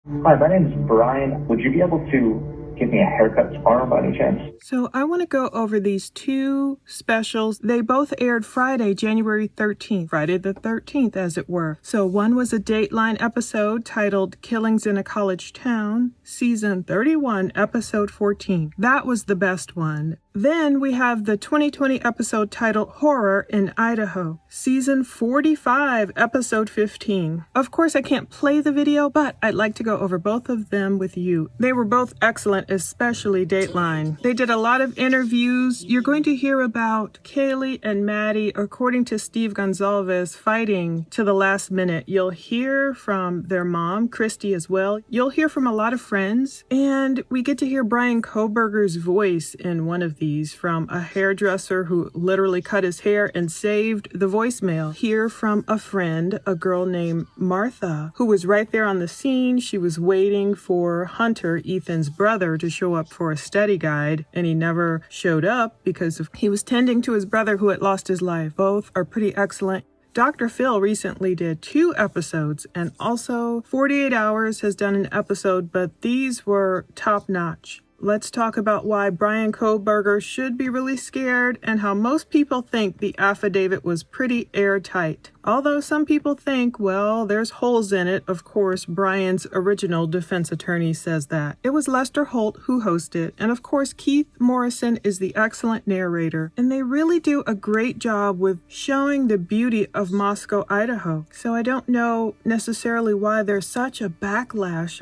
Hi, my name is Brian. Would you be able to give me a haircut tomorrow by any chance? So I want to go over these two specials. They both aired Friday, January 13th, Friday the 13th, as it were. So one was a Dateline episode titled Killings in a College Town, Season 31, Episode 14. That was the best one. Then we have the 2020 episode titled Horror in Idaho, Season 45, Episode 15. Of course, I can't play the video, but I'd like to go over both of them with you. They were both excellent, especially Dateline. They did a lot of interviews. You're going to hear about Kaylee and Maddie, according to Steve Gonzalez, fighting to the last minute. You'll hear from their mom, Christy, as well. You'll hear from a lot of friends, and we get to hear Brian Kohberger's voice in one of these from a hairdresser who literally cut his hair and saved the voicemail. Hear from a friend, a girl named Martha, who was right there on the scene. She was waiting for Hunter, Ethan's brother, to show up for a study guide, and he never showed up because he was tending to his brother who had lost his life. Both are pretty excellent. Dr. Phil recently did 2 episodes, and also 48 Hours has done an episode, but these were top-notch. Let's talk about why Brian Kohberger should be really scared and how most people think the affidavit was pretty airtight. Although some people think, well, there's holes in it. Of course, Brian's original defense attorney says that. It was Lester Holt who hosted, and of course, Keith Morrison is the excellent narrator. And they really do a great job with showing the beauty of Moscow, Idaho. So I don't know necessarily why there's such a backlash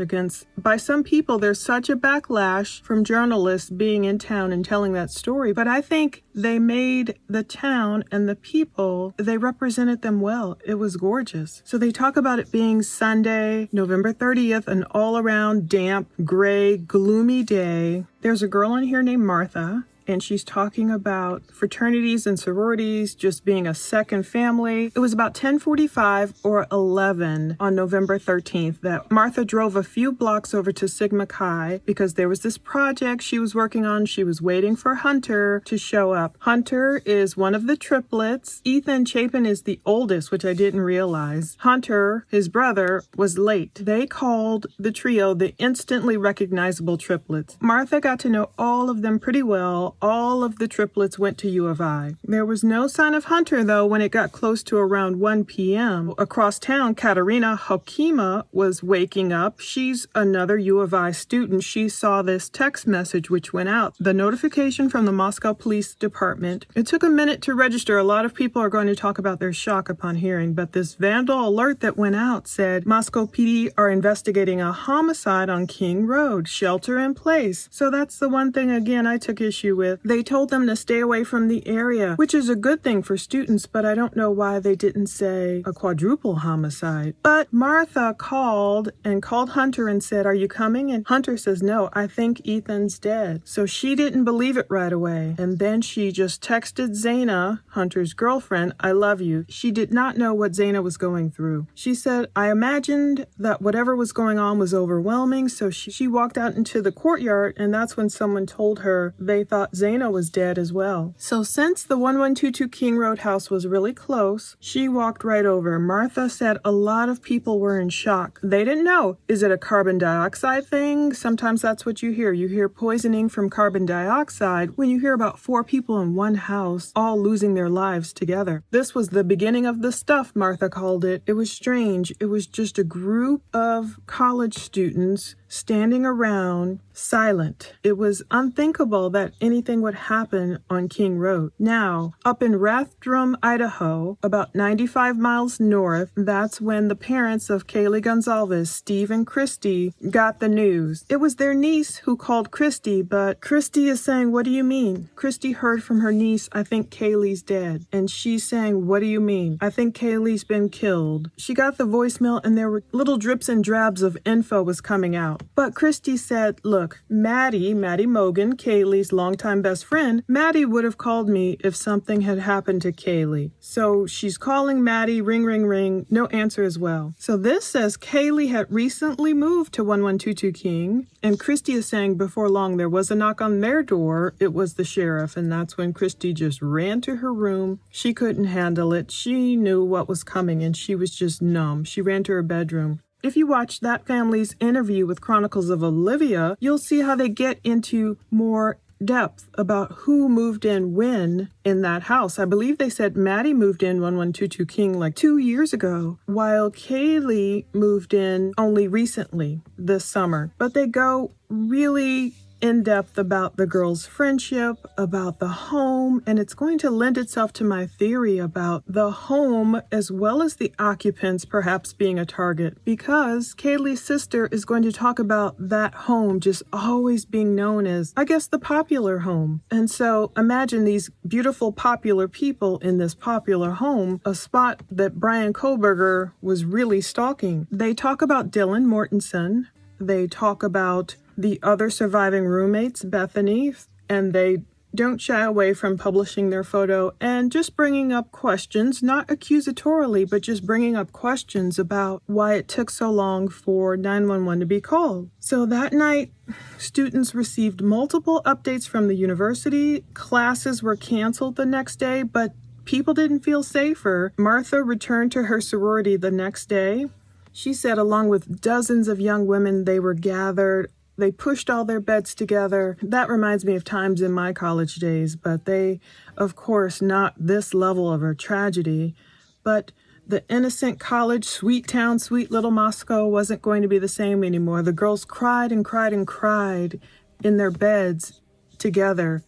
by some people, there's such a backlash from journalists being in town and telling that story. But I think they made the town and the people, they represented them well. It was gorgeous. So they talk about it being Sunday, November 30th, an all-around damp, gray, gloomy day. There's a girl in here named Martha, and she's talking about fraternities and sororities just being a second family. It was about 10:45 or 11 on November 13th that Martha drove a few blocks over to Sigma Chi because there was this project she was working on. She was waiting for Hunter to show up. Hunter is one of the triplets. Ethan Chapin is the oldest, which I didn't realize. Hunter, his brother, was late. They called the trio the instantly recognizable triplets. Martha got to know all of them pretty well. All of the triplets went to U of I. There was no sign of Hunter, though, when it got close to around 1 p.m. Across town, Katerina Hakima was waking up. She's another U of I student. She saw this text message which went out, the notification from the Moscow Police Department. It took a minute to register. A lot of people are going to talk about their shock upon hearing, but this vandal alert that went out said Moscow PD are investigating a homicide on King Road. Shelter in place. So that's the one thing, again, I took issue with. They told them to stay away from the area, which is a good thing for students, but I don't know why they didn't say a quadruple homicide. But Martha called Hunter and said, "Are you coming?" And Hunter says, "No, I think Ethan's dead." So she didn't believe it right away. And then she just texted Zaina, Hunter's girlfriend, "I love you." She did not know what Zaina was going through. She said, "I imagined that whatever was going on was overwhelming." So she walked out into the courtyard, and that's when someone told her they thought Zaina was dead as well. So since the 1122 King Road house was really close, she walked right over. Martha said a lot of people were in shock. They didn't know. Is it a carbon dioxide thing? Sometimes that's what you hear. You hear poisoning from carbon dioxide when you hear about 4 people in one house all losing their lives together. This was the beginning of the stuff, Martha called it. It was strange. It was just a group of college students standing around silent. It was unthinkable that anything would happen on King Road. Now, up in Rathdrum, Idaho, about 95 miles north, that's when the parents of Kaylee Gonzalez, Steve and Christy, got the news. It was their niece who called Christy, but Christy is saying, "What do you mean?" Christy heard from her niece, "I think Kaylee's dead." And she's saying, "What do you mean?" "I think Kaylee's been killed." She got the voicemail and there were little drips and drabs of info was coming out. But Christy said, "Look, Maddie Mogan, Kaylee's longtime best friend, Maddie would have called me if something had happened to Kaylee." So she's calling Maddie, ring, ring, ring, no answer as well. So this says Kaylee had recently moved to 1122 King, and Christy is saying before long there was a knock on their door. It was the sheriff, and that's when Christy just ran to her room. She couldn't handle it. She knew what was coming, and she was just numb. She ran to her bedroom. If you watch that family's interview with Chronicles of Olivia, you'll see how they get into more depth about who moved in when in that house. I believe they said Maddie moved in 1122 King like 2 years ago, while Kaylee moved in only recently this summer. But they go really in depth about the girls' friendship, about the home, and it's going to lend itself to my theory about the home as well as the occupants perhaps being a target, because Kaylee's sister is going to talk about that home just always being known as, I guess, the popular home. And so imagine these beautiful popular people in this popular home, a spot that Brian Kohberger was really stalking. They talk about Dylan Mortensen. They talk about the other surviving roommates, Bethany, and they don't shy away from publishing their photo and just bringing up questions, not accusatorily, but just bringing up questions about why it took so long for 911 to be called. So that night, students received multiple updates from the university. Classes were canceled the next day, but people didn't feel safer. Martha returned to her sorority the next day. She said along with dozens of young women, they were gathered. They pushed all their beds together. That reminds me of times in my college days, but they, of course, not this level of a tragedy. But the innocent college, sweet town, sweet little Moscow wasn't going to be the same anymore. The girls cried and cried and cried in their beds together.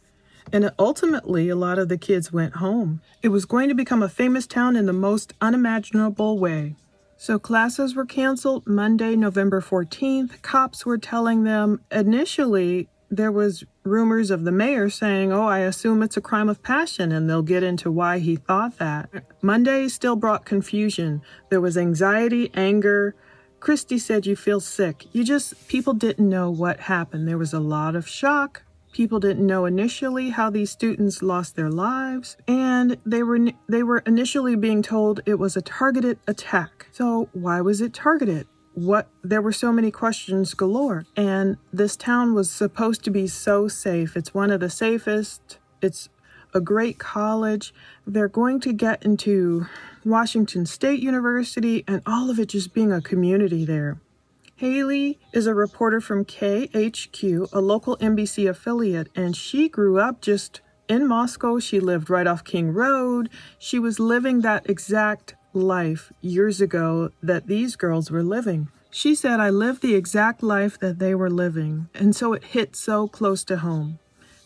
And ultimately, a lot of the kids went home. It was going to become a famous town in the most unimaginable way. So classes were canceled Monday, November 14th. Cops were telling them initially there was rumors of the mayor saying, oh, I assume it's a crime of passion, and they'll get into why he thought that. Monday still brought confusion. There was anxiety, anger. Christy said you feel sick. People didn't know what happened. There was a lot of shock. People didn't know initially how these students lost their lives, and they were initially being told it was a targeted attack. So why was it targeted? There were so many questions galore, and this town was supposed to be so safe. It's one of the safest. It's a great college. They're going to get into Washington State University, and all of it just being a community there. Haley is a reporter from KHQ, a local NBC affiliate, and she grew up just in Moscow. She lived right off King Road. She was living that exact life years ago that these girls were living. She said, I lived the exact life that they were living, and so it hit so close to home.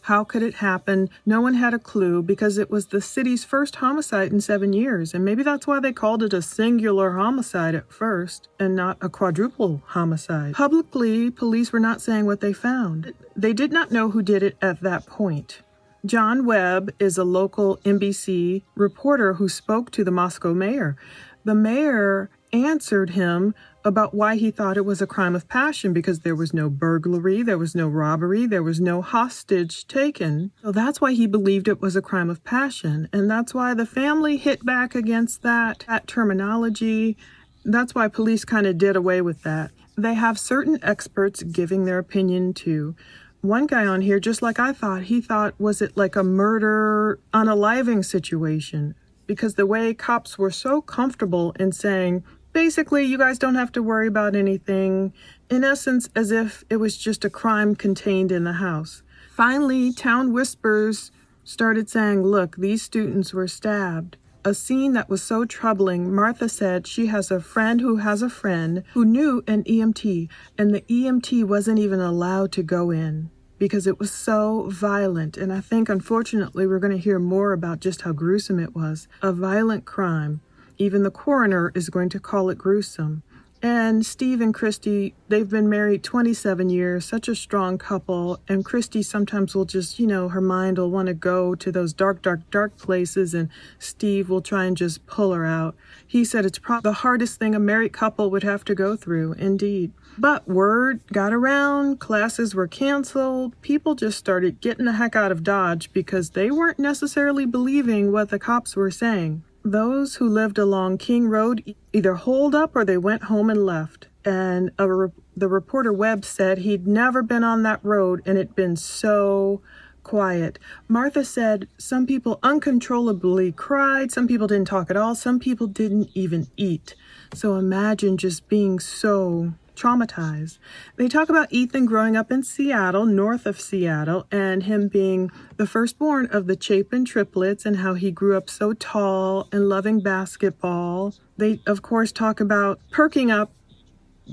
How could it happen? No one had a clue because it was the city's first homicide in 7 years. And maybe that's why they called it a singular homicide at first and not a quadruple homicide. Publicly, police were not saying what they found. They did not know who did it at that point. John Webb is a local NBC reporter who spoke to the Moscow mayor. The mayor answered him about why he thought it was a crime of passion because there was no burglary, there was no robbery, there was no hostage taken. So that's why he believed it was a crime of passion. And that's why the family hit back against that terminology. That's why police kind of did away with that. They have certain experts giving their opinion too. One guy on here, just like I thought, he thought, was it like a murder unaliving situation? Because the way cops were so comfortable in saying, basically, you guys don't have to worry about anything, in essence, as if it was just a crime contained in the house. Finally, town whispers started saying, look, these students were stabbed. A scene that was so troubling. Martha said she has a friend who knew an EMT, and the EMT wasn't even allowed to go in because it was so violent. And I think, unfortunately, we're going to hear more about just how gruesome it was. A violent crime. Even the coroner is going to call it gruesome. And Steve and Christy, they've been married 27 years, such a strong couple. And Christy sometimes will just, her mind will want to go to those dark, dark, dark places. And Steve will try and just pull her out. He said it's probably the hardest thing a married couple would have to go through, indeed. But word got around, classes were canceled. People just started getting the heck out of Dodge because they weren't necessarily believing what the cops were saying. Those who lived along King Road either holed up or they went home and left. And the reporter Webb said he'd never been on that road and it'd been so quiet. Martha said some people uncontrollably cried, some people didn't talk at all, some people didn't even eat. So imagine just being so traumatized. They talk about Ethan growing up in Seattle, north of Seattle, and him being the firstborn of the Chapin triplets and how he grew up so tall and loving basketball. They, of course, talk about perking up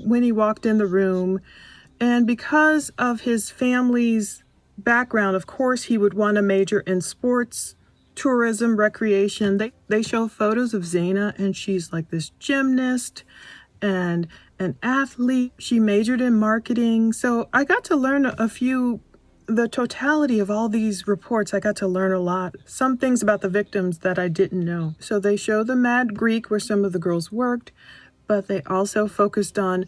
when he walked in the room. And because of his family's background, of course, he would want to major in sports, tourism, recreation. They show photos of Zaina, and she's like this gymnast and an athlete. She majored in marketing. So I got to learn the totality of all these reports. I got to learn a lot. Some things about the victims that I didn't know. So they show the Mad Greek where some of the girls worked, but they also focused on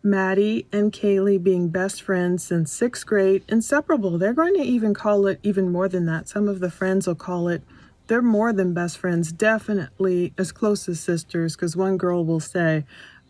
Maddie and Kaylee being best friends since sixth grade, inseparable. They're going to even call it even more than that. Some of the friends will call it, they're more than best friends, definitely as close as sisters, because one girl will say,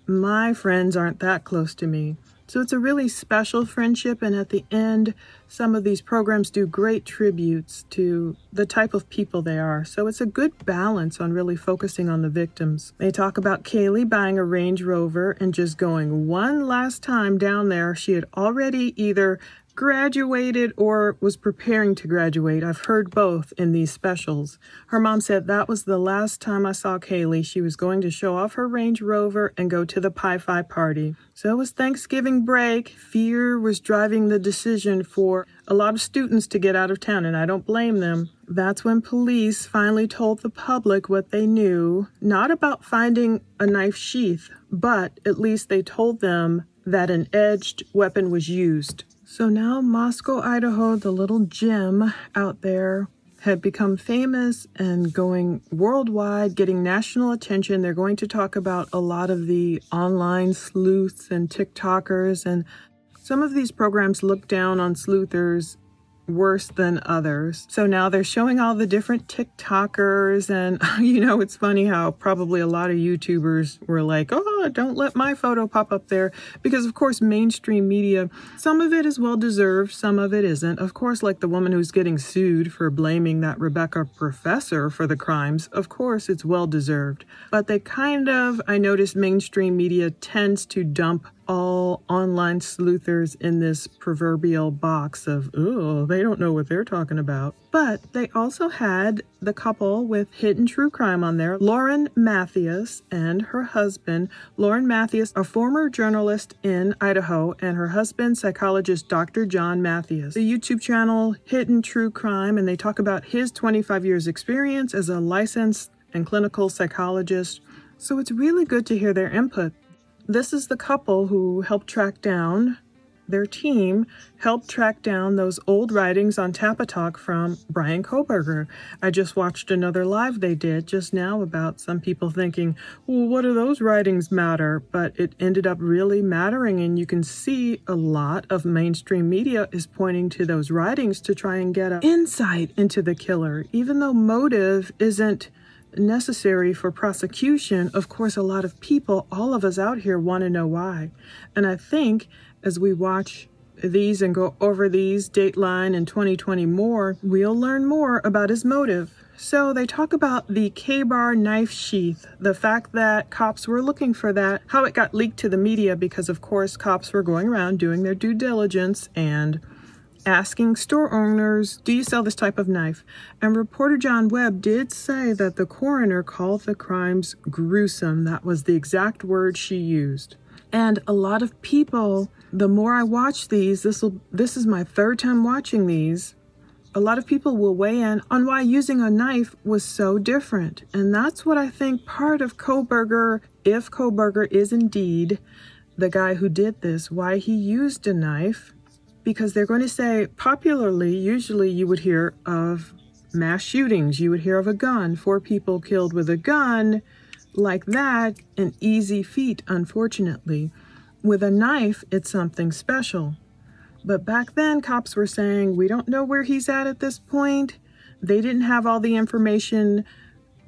my friends aren't that close to me. So it's a really special friendship, and at the end, some of these programs do great tributes to the type of people they are. So it's a good balance on really focusing on the victims. They talk about Kaylee buying a Range Rover and just going one last time down there. She had already either graduated or was preparing to graduate. I've heard both in these specials. Her mom said that was the last time I saw Kaylee. She was going to show off her Range Rover and go to the Pi Phi party. So it was Thanksgiving break. Fear was driving the decision for a lot of students to get out of town, and I don't blame them. That's when police finally told the public what they knew, not about finding a knife sheath, but at least they told them that an edged weapon was used. So now Moscow, Idaho, the little gym out there, had become famous and going worldwide, getting national attention. They're going to talk about a lot of the online sleuths and TikTokers, and some of these programs look down on sleuthers worse than others. So now they're showing all the different TikTokers, and it's funny how probably a lot of YouTubers were like, oh, don't let my photo pop up there, because of course mainstream media, some of it is well deserved, some of it isn't. Of course, like the woman who's getting sued for blaming that Rebecca professor for the crimes, of course it's well deserved. But I noticed mainstream media tends to dump all online sleuthers in this proverbial box of, oh, they don't know what they're talking about. But they also had the couple with Hidden True Crime on there, Lauren Mathias and her husband. Lauren Mathias, a former journalist in Idaho, and her husband, psychologist Dr. John Mathias. The YouTube channel Hidden True Crime, and they talk about his 25 years experience as a licensed and clinical psychologist. So it's really good to hear their input. This is the couple who helped track down, their team helped track down those old writings on Tapatalk from Brian Kohberger. I just watched another live they did just now about some people thinking, well, what do those writings matter? But it ended up really mattering, and you can see a lot of mainstream media is pointing to those writings to try and get an insight into the killer, even though motive isn't necessary for prosecution. Of course, a lot of people, all of us out here, want to know why. And I think as we watch these and go over these, Dateline and 2020 more, we'll learn more about his motive. So they talk about the K-bar knife sheath, the fact that cops were looking for that, how it got leaked to the media because, of course, cops were going around doing their due diligence and asking store owners, do you sell this type of knife? And reporter John Webb did say that the coroner called the crimes gruesome. That was the exact word she used. And a lot of people, the more I watch these, this is my third time watching these, a lot of people will weigh in on why using a knife was so different. And that's what I think part of Kohberger, if Kohberger is indeed the guy who did this, why he used a knife. Because they're going to say, popularly, usually you would hear of mass shootings. You would hear of a gun, 4 people killed with a gun, like that, an easy feat, unfortunately. With a knife, it's something special. But back then, cops were saying, we don't know where he's at this point. They didn't have all the information.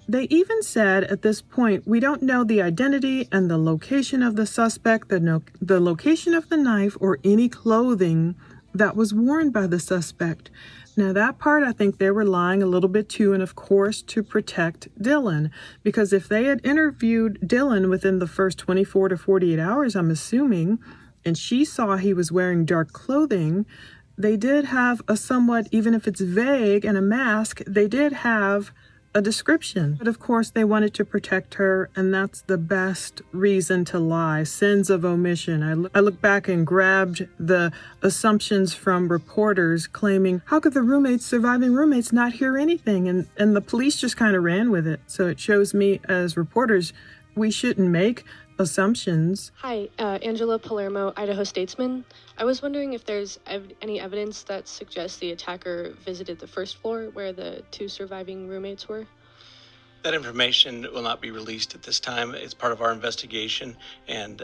They even said at this point, we don't know the identity and the location of the suspect, the location of the knife, or any clothing that was worn by the suspect. Now, that part, I think they were lying a little bit too, and of course, to protect Dylan. Because if they had interviewed Dylan within the first 24 to 48 hours, I'm assuming, and she saw he was wearing dark clothing, they did have a somewhat, even if it's vague and a mask, they did have a description. But of course, they wanted to protect her, and that's the best reason to lie. Sins of omission. I look back and grabbed the assumptions from reporters claiming, how could the surviving roommates not hear anything? And the police just kind of ran with it. So it shows me as reporters, we shouldn't make assumptions. Hi, Angela Palermo, Idaho Statesman. I was wondering if there's any evidence that suggests the attacker visited the first floor where the two surviving roommates were. That information will not be released at this time. It's part of our investigation, and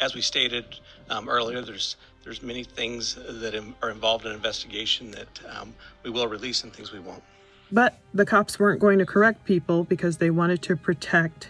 as we stated earlier, there's many things that are involved in an investigation that we will release and things we won't. But the cops weren't going to correct people because they wanted to protect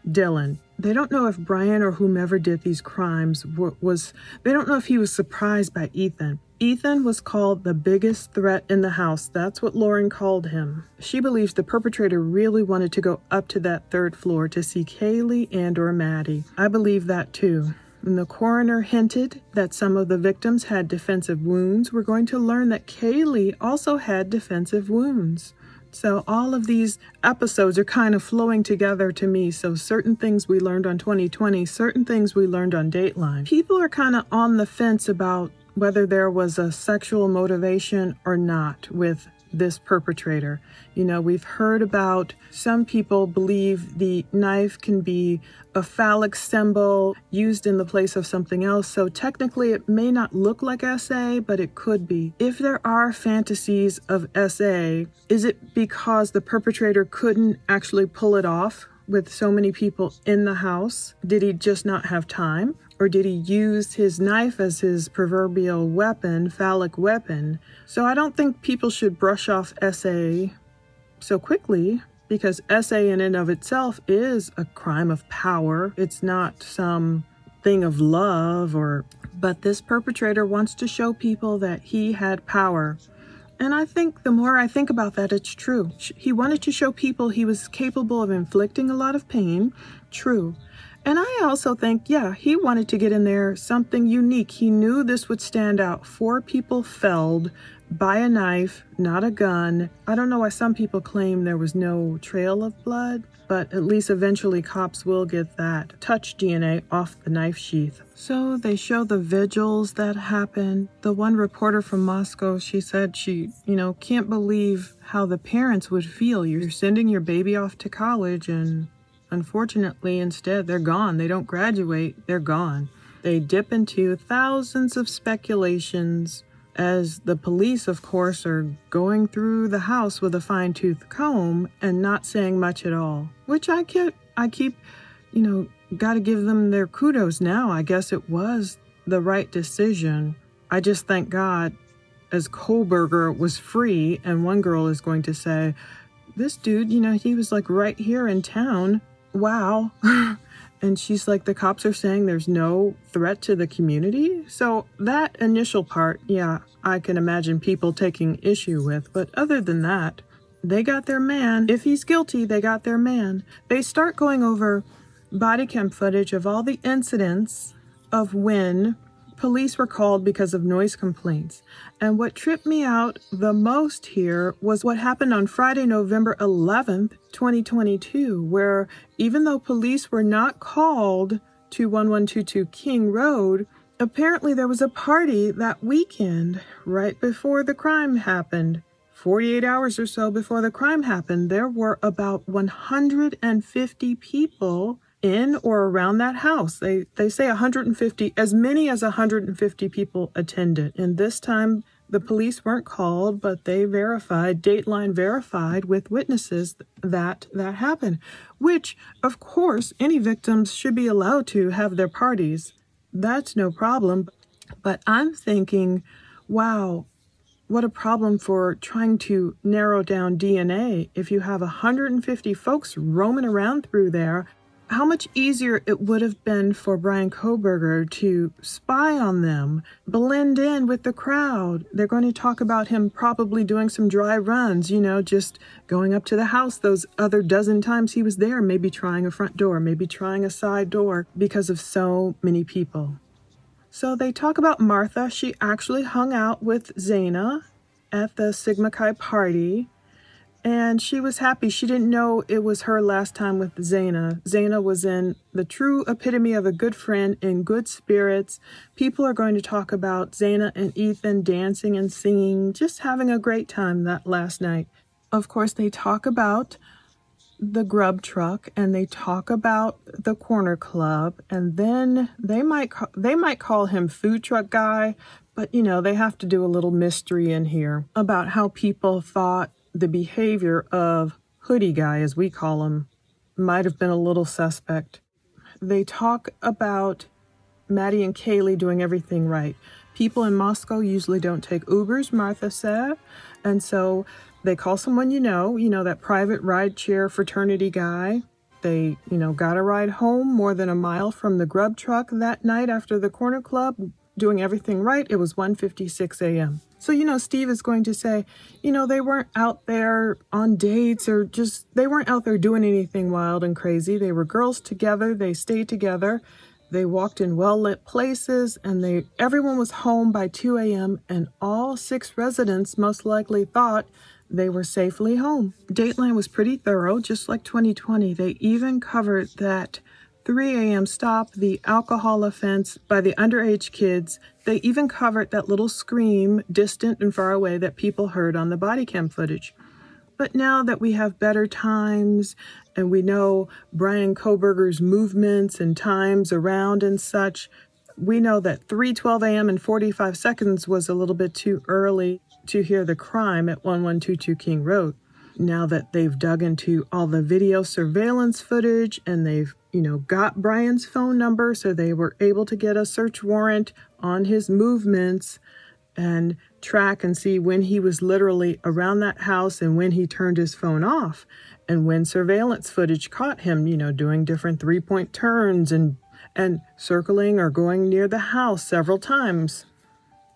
Dylan. They don't know if Brian or whomever did these crimes they don't know if he was surprised by Ethan. Ethan was called the biggest threat in the house. That's what Lauren called him. She believes the perpetrator really wanted to go up to that third floor to see Kaylee and or Maddie. I believe that too. When the coroner hinted that some of the victims had defensive wounds, we're going to learn that Kaylee also had defensive wounds. So all of these episodes are kind of flowing together to me. So certain things we learned on 2020, certain things we learned on Dateline. People are kind of on the fence about whether there was a sexual motivation or not with this perpetrator. You know, we've heard about some people believe the knife can be a phallic symbol used in the place of something else. So technically it may not look like SA, but it could be. If there are fantasies of SA, is it because the perpetrator couldn't actually pull it off with so many people in the house? Did he just not have time? Or did he use his knife as his proverbial weapon, phallic weapon? So I don't think people should brush off SA so quickly, because SA in and of itself is a crime of power. It's not some thing of love but this perpetrator wants to show people that he had power. And I think the more I think about that, it's true. He wanted to show people he was capable of inflicting a lot of pain. True. And I also think, he wanted to get in there something unique. He knew this would stand out. 4 people felled by a knife, not a gun. I don't know why some people claim there was no trail of blood, but at least eventually cops will get that touch DNA off the knife sheath. So they show the vigils that happened. The one reporter from Moscow, she said she, can't believe how the parents would feel. You're sending your baby off to college and unfortunately, instead, they're gone. They don't graduate. They're gone. They dip into thousands of speculations as the police, of course, are going through the house with a fine-tooth comb and not saying much at all, which I keep, got to give them their kudos now. I guess it was the right decision. I just thank God as Kohberger was free, and one girl is going to say, this dude, he was like right here in town. Wow. And she's like, the cops are saying there's no threat to the community. So that initial part, I can imagine people taking issue with. But other than that, they got their man. If he's guilty, they got their man. They start going over body cam footage of all the incidents of when police were called because of noise complaints. And what tripped me out the most here was what happened on Friday, November 11th, 2022, where even though police were not called to 1122 King Road, apparently there was a party that weekend right before the crime happened. 48 hours or so before the crime happened, there were about 150 people in or around that house. They say 150, as many as 150 people attended. And this time the police weren't called, but they verified, Dateline verified with witnesses that happened, which of course any victims should be allowed to have their parties. That's no problem. But I'm thinking, wow, what a problem for trying to narrow down DNA if you have 150 folks roaming around through there. how much easier it would have been for Brian Kohberger to spy on them, blend in with the crowd. They're going to talk about him probably doing some dry runs, just going up to the house those other dozen times he was there, maybe trying a front door, maybe trying a side door because of so many people. So they talk about Martha. She actually hung out with Zaina at the Sigma Chi party. And she was happy. She didn't know it was her last time with Zaina. Zaina was in the true epitome of a good friend, in good spirits. People are going to talk about Zaina and Ethan dancing and singing, just having a great time that last night. Of course, they talk about the grub truck and they talk about the corner club, and then they might call him food truck guy, but they have to do a little mystery in here about how people thought the behavior of hoodie guy, as we call him, might have been a little suspect. They talk about Maddie and Kaylee doing everything right. People in Moscow usually don't take Ubers, Martha said, and so they call someone that private rideshare fraternity guy. They, got a ride home more than a mile from the grub truck that night after the corner club, doing everything right. It was 1:56 a.m. So, Steve is going to say, they weren't out there on dates or they weren't out there doing anything wild and crazy. They were girls together. They stayed together. They walked in well-lit places, and everyone was home by 2 a.m. and all 6 residents most likely thought they were safely home. Dateline was pretty thorough, just like 2020. They even covered that 3 a.m. stop, the alcohol offense by the underage kids. They even covered that little scream, distant and far away, that people heard on the body cam footage. But now that we have better times and we know Brian Kohberger's movements and times around and such, we know that 3:12 a.m. and 45 seconds was a little bit too early to hear the crime at 1122 King Road. Now that they've dug into all the video surveillance footage and they've, got Brian's phone number, so they were able to get a search warrant on his movements and track and see when he was literally around that house and when he turned his phone off, and when surveillance footage caught him, doing different 3-point turns and circling or going near the house several times.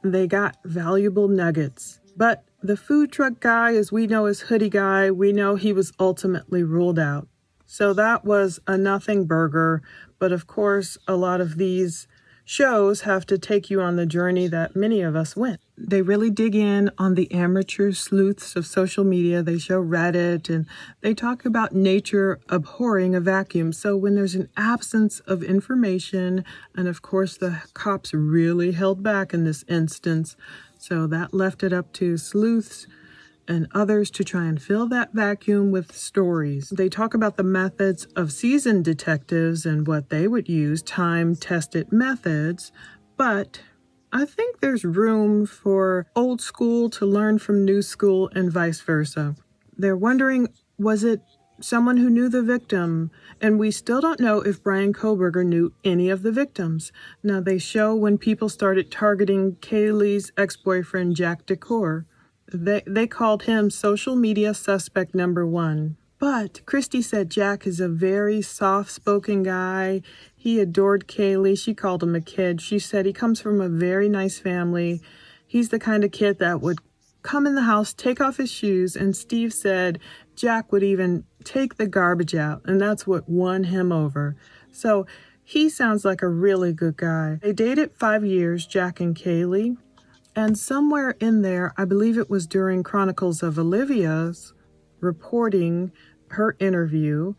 They got valuable nuggets. But the food truck guy, as we know as hoodie guy, we know he was ultimately ruled out. So that was a nothing burger. But of course, a lot of these shows have to take you on the journey that many of us went. They really dig in on the amateur sleuths of social media. They show Reddit and they talk about nature abhorring a vacuum. So when there's an absence of information, and of course the cops really held back in this instance, so that left it up to sleuths and others to try and fill that vacuum with stories. They talk about the methods of seasoned detectives and what they would use, time-tested methods, but I think there's room for old school to learn from new school and vice versa. They're wondering, was it someone who knew the victim? And we still don't know if Brian Kohberger knew any of the victims. Now, they show when people started targeting Kaylee's ex-boyfriend, Jack Decor. They called him social media suspect number 1. But Christy said Jack is a very soft-spoken guy. He adored Kaylee. She called him a kid. She said he comes from a very nice family. He's the kind of kid that would come in the house, take off his shoes, and Steve said Jack would even take the garbage out, and that's what won him over. So he sounds like a really good guy. They dated 5 years, Jack and Kaylee. And somewhere in there, I believe it was during Chronicles of Olivia's reporting her interview,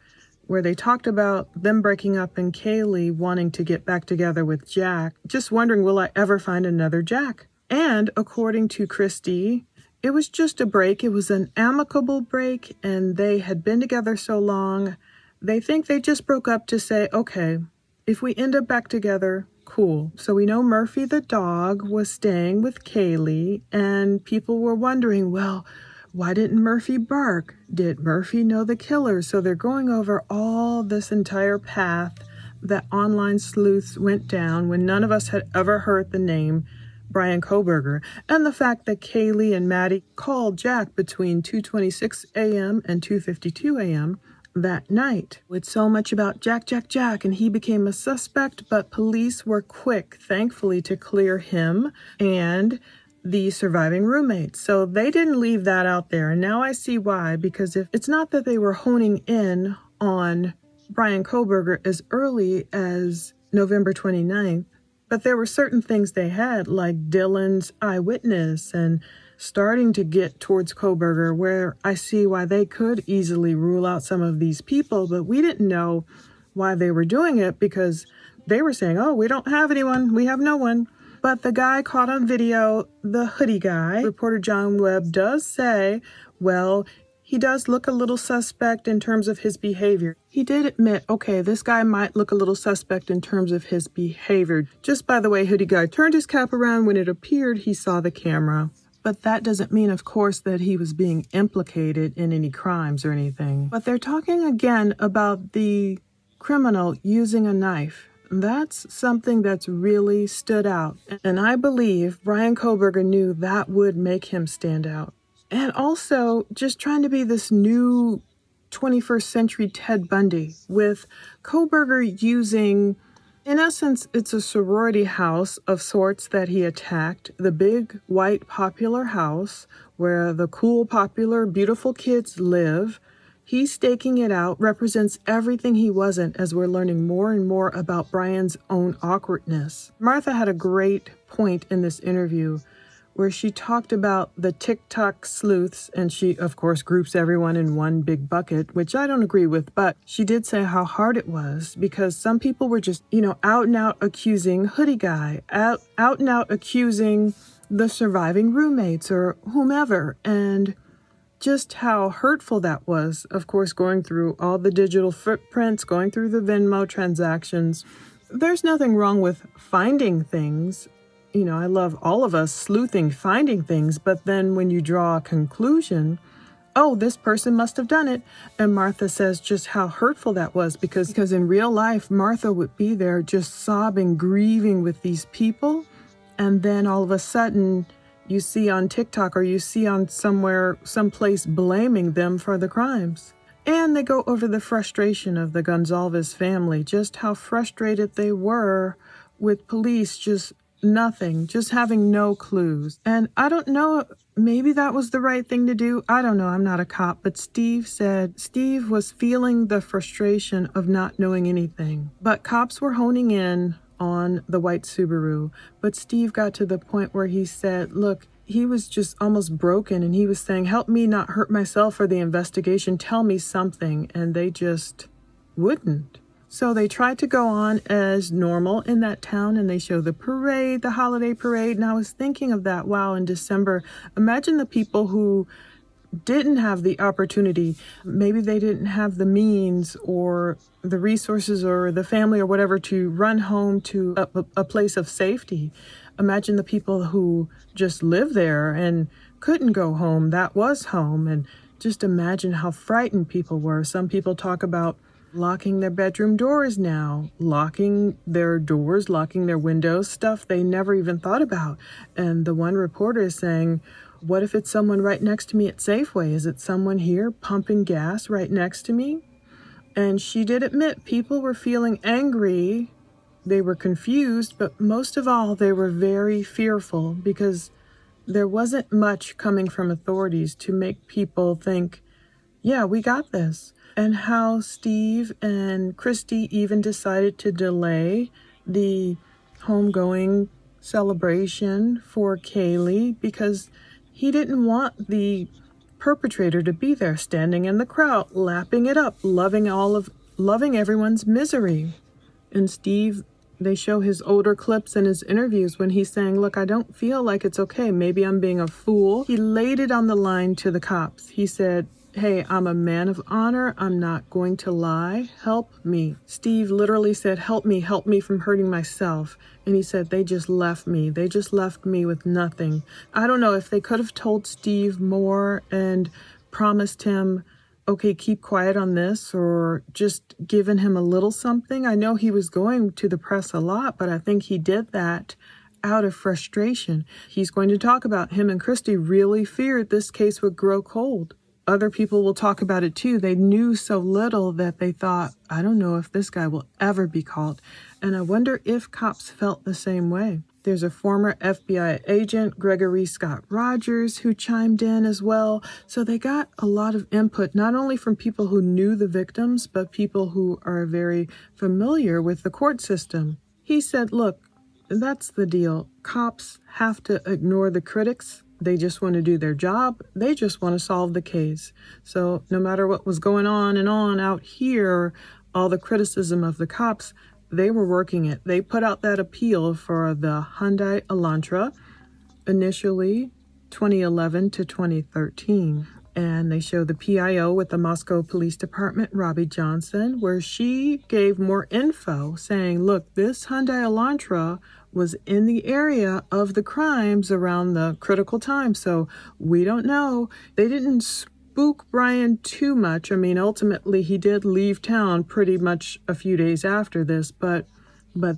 where they talked about them breaking up and Kaylee wanting to get back together with Jack, just wondering, will I ever find another Jack? And according to Christy, it was just a break. It was an amicable break, and they had been together so long. They think they just broke up to say, okay, if we end up back together, cool. So we know Murphy the dog was staying with Kaylee, and people were wondering, well, why didn't Murphy bark? Did Murphy know the killer? So they're going over all this entire path that online sleuths went down when none of us had ever heard the name Brian Kohberger, and the fact that Kaylee and Maddie called Jack between 2:26 a.m. and 2:52 a.m., that night. It's so much about Jack, Jack, Jack, and he became a suspect, but police were quick, thankfully, to clear him and the surviving roommates. So they didn't leave that out there. And now I see why, because if it's not that they were honing in on Bryan Kohberger as early as November 29th, but there were certain things they had, like Dylan's eyewitness and starting to get towards Kohberger, where I see why they could easily rule out some of these people, but we didn't know why they were doing it because they were saying, oh, we don't have anyone, we have no one. But the guy caught on video, the hoodie guy, reporter John Webb, does say, well, he does look a little suspect in terms of his behavior. He did admit, okay, this guy might look a little suspect in terms of his behavior. Just by the way, hoodie guy turned his cap around when it appeared he saw the camera. But that doesn't mean, of course, that he was being implicated in any crimes or anything. But they're talking again about the criminal using a knife. That's something that's really stood out. And I believe Bryan Kohberger knew that would make him stand out. And also just trying to be this new 21st century Ted Bundy with Kohberger using, in essence, it's a sorority house of sorts that he attacked, the big white popular house where the cool, popular, beautiful kids live. He's staking it out, represents everything he wasn't as we're learning more and more about Bryan's own awkwardness. Martha had a great point in this interview where she talked about the TikTok sleuths, and she, of course, groups everyone in one big bucket, which I don't agree with, but she did say how hard it was because some people were just, out and out accusing hoodie guy, out and out accusing the surviving roommates or whomever, and just how hurtful that was, of course, going through all the digital footprints, going through the Venmo transactions. There's nothing wrong with finding things. I love all of us sleuthing, finding things, but then when you draw a conclusion, oh, this person must have done it. And Martha says just how hurtful that was because in real life, Martha would be there just sobbing, grieving with these people. And then all of a sudden, you see on TikTok or you see on someplace blaming them for the crimes. And they go over the frustration of the Gonzalez family, just how frustrated they were with police just nothing, just having no clues. And I don't know, maybe that was the right thing to do. I don't know, I'm not a cop, but Steve said Steve was feeling the frustration of not knowing anything. But cops were honing in on the white Subaru. But Steve got to the point where he said, look, he was just almost broken and he was saying, help me not hurt myself for the investigation, tell me something. And they just wouldn't. So they tried to go on as normal in that town and they show the parade, the holiday parade. And I was thinking of that, wow, in December, imagine the people who didn't have the opportunity, maybe they didn't have the means or the resources or the family or whatever to run home to a place of safety. Imagine the people who just lived there and couldn't go home. That was home. And just imagine how frightened people were. Some people talk about locking their bedroom doors now, locking their doors, locking their windows, stuff they never even thought about. And the one reporter is saying, what if it's someone right next to me at Safeway? Is it someone here pumping gas right next to me? And she did admit people were feeling angry. They were confused, but most of all, they were very fearful because there wasn't much coming from authorities to make people think, yeah, we got this. And how Steve and Christy even decided to delay the homegoing celebration for Kaylee because he didn't want the perpetrator to be there standing in the crowd, lapping it up, loving everyone's misery. And Steve, they show his older clips and his interviews when he's saying, look, I don't feel like it's okay. Maybe I'm being a fool. He laid it on the line to the cops. He said, hey, I'm a man of honor. I'm not going to lie. Help me. Steve literally said, help me from hurting myself. And he said, they just left me. They just left me with nothing. I don't know if they could have told Steve more and promised him, okay, keep quiet on this, or just given him a little something. I know he was going to the press a lot, but I think he did that out of frustration. He's going to talk about him and Christy really feared this case would grow cold. other people will talk about it too. They knew so little that they thought, I don't know if this guy will ever be caught. And I wonder if cops felt the same way. There's a former FBI agent, Gregory Scott Rogers, who chimed in as well. So they got a lot of input, not only from people who knew the victims, but people who are very familiar with the court system. He said, look, that's the deal. Cops have to ignore the critics. They just want to do their job. They just want to solve the case. So no matter what was going on and on out here, all the criticism of the cops, they were working it. They put out that appeal for the Hyundai Elantra, initially 2011 to 2013. And they show the PIO with the Moscow Police Department, Robbie Johnson, where she gave more info saying, look, this Hyundai Elantra was in the area of the crimes around the critical time. So we don't know. They didn't spook Brian too much. I mean, ultimately, he did leave town pretty much a few days after this, but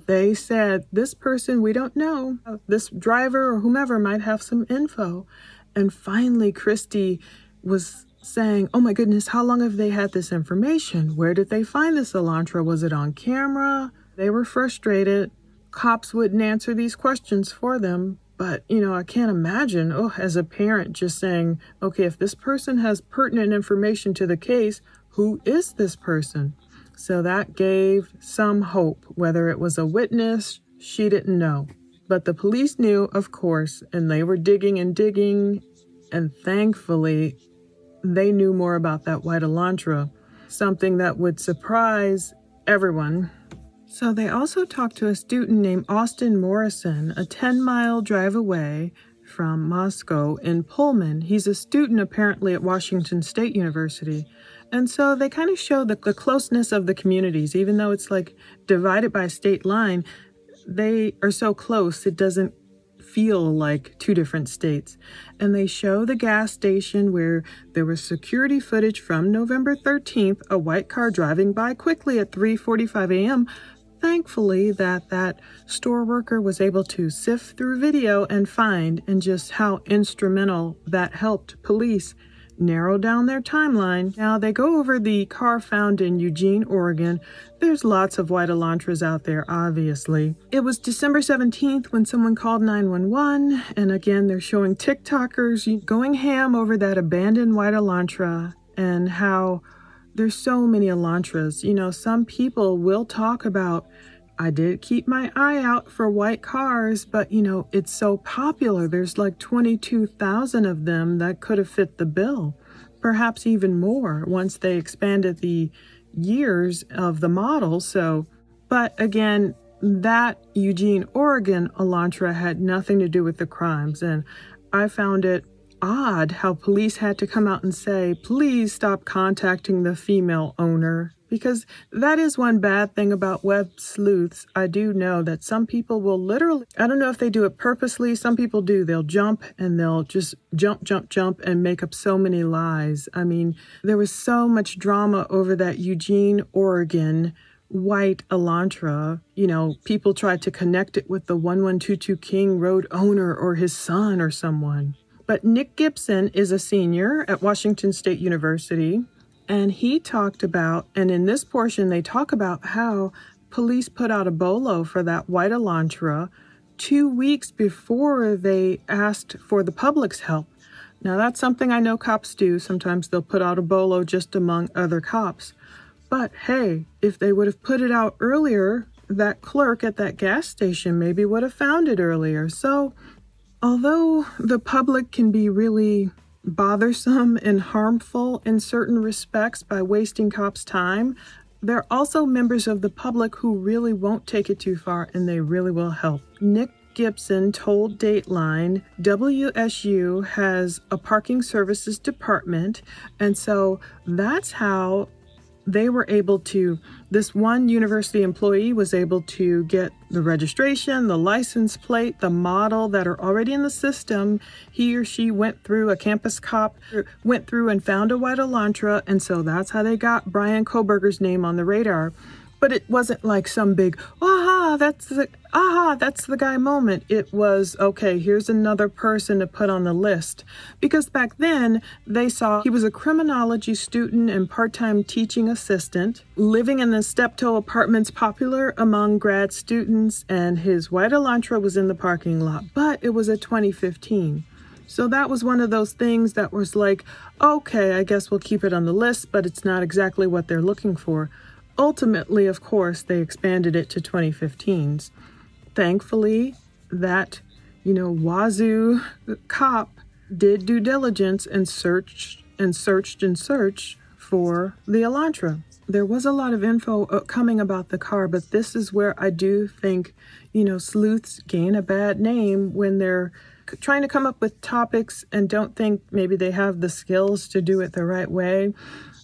they said, this person, we don't know. This driver or whomever might have some info. And finally, Christy was saying, oh my goodness, how long have they had this information? Where did they find this Elantra? Was it on camera? They were frustrated. Cops wouldn't answer these questions for them. But, I can't imagine, as a parent just saying, okay, if this person has pertinent information to the case, who is this person? So that gave some hope. Whether it was a witness, she didn't know. But the police knew, of course, and they were digging, and thankfully, they knew more about that white Elantra, something that would surprise everyone. So they also talked to a student named Austin Morrison, a 10-mile drive away from Moscow in Pullman. He's a student apparently at Washington State University. And so they kind of show the closeness of the communities. Even though it's like divided by a state line, they are so close it doesn't feel like two different states. And they show the gas station where there was security footage from November 13th, a white car driving by quickly at 3:45 a.m., thankfully that store worker was able to sift through video and find, and just how instrumental that helped police narrow down their timeline. Now they go over the car found in Eugene, Oregon. There's lots of white Elantras out there, obviously. It was December 17th when someone called 911, and again they're showing TikTokers going ham over that abandoned white Elantra and how there's so many Elantras. Some people will talk about, I did keep my eye out for white cars, but it's so popular. There's like 22,000 of them that could have fit the bill, perhaps even more once they expanded the years of the model. But again, that Eugene, Oregon Elantra had nothing to do with the crimes. And I found it odd how police had to come out and say, please stop contacting the female owner, because that is one bad thing about web sleuths. I do know that some people will literally, I don't know if they do it purposely, some people do, they'll jump and they'll just jump and make up so many lies. I mean, there was so much drama over that Eugene, Oregon white Elantra. People tried to connect it with the 1122 King Road owner or his son or someone. But Nick Gibson is a senior at Washington State University, and he talked about, and in this portion they talk about how police put out a bolo for that white Elantra 2 weeks before they asked for the public's help. Now that's something I know cops do. Sometimes they'll put out a bolo just among other cops. But hey, if they would have put it out earlier, that clerk at that gas station maybe would have found it earlier. So although the public can be really bothersome and harmful in certain respects by wasting cops' time, there are also members of the public who really won't take it too far and they really will help. Nick Gibson told Dateline WSU has a parking services department, and so that's how they were able to, this one university employee was able to get the registration, the license plate, the model that are already in the system. He or she went through, a campus cop went through and found a white Elantra, and so that's how they got Brian Kohberger's name on the radar. But it wasn't like some big, that's the guy moment. It was, okay, here's another person to put on the list. Because back then, they saw he was a criminology student and part-time teaching assistant, living in the steptoe apartments popular among grad students, and his white Elantra was in the parking lot. But it was a 2015. So that was one of those things that was like, okay, I guess we'll keep it on the list, but it's not exactly what they're looking for. Ultimately, of course, they expanded it to 2015s. Thankfully, that, Wazoo cop did due diligence and searched for the Elantra. There was a lot of info coming about the car, but this is where I do think, sleuths gain a bad name when they're trying to come up with topics and don't think maybe they have the skills to do it the right way.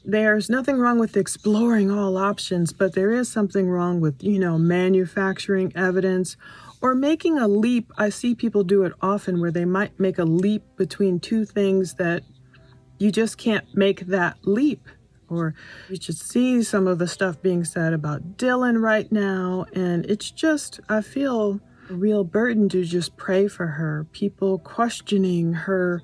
There's nothing wrong with exploring all options, but there is something wrong with, manufacturing evidence or making a leap. I see people do it often where they might make a leap between two things that you just can't make that leap. Or you should see some of the stuff being said about Dylan right now. And it's just, I feel a real burden to just pray for her. People questioning her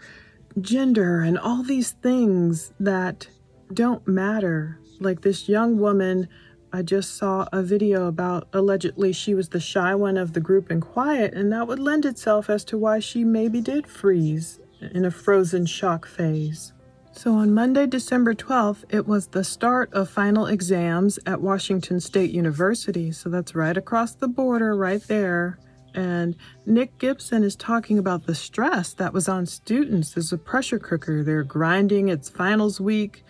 gender and all these things that don't matter. Like this young woman, I just saw a video about allegedly she was the shy one of the group and quiet, and that would lend itself as to why she maybe did freeze in a frozen shock phase. So on Monday, December 12th, it was the start of final exams at Washington State University. So that's right across the border, right there. And Nick Gibson is talking about the stress that was on students. There's a pressure cooker. They're grinding. It's finals week.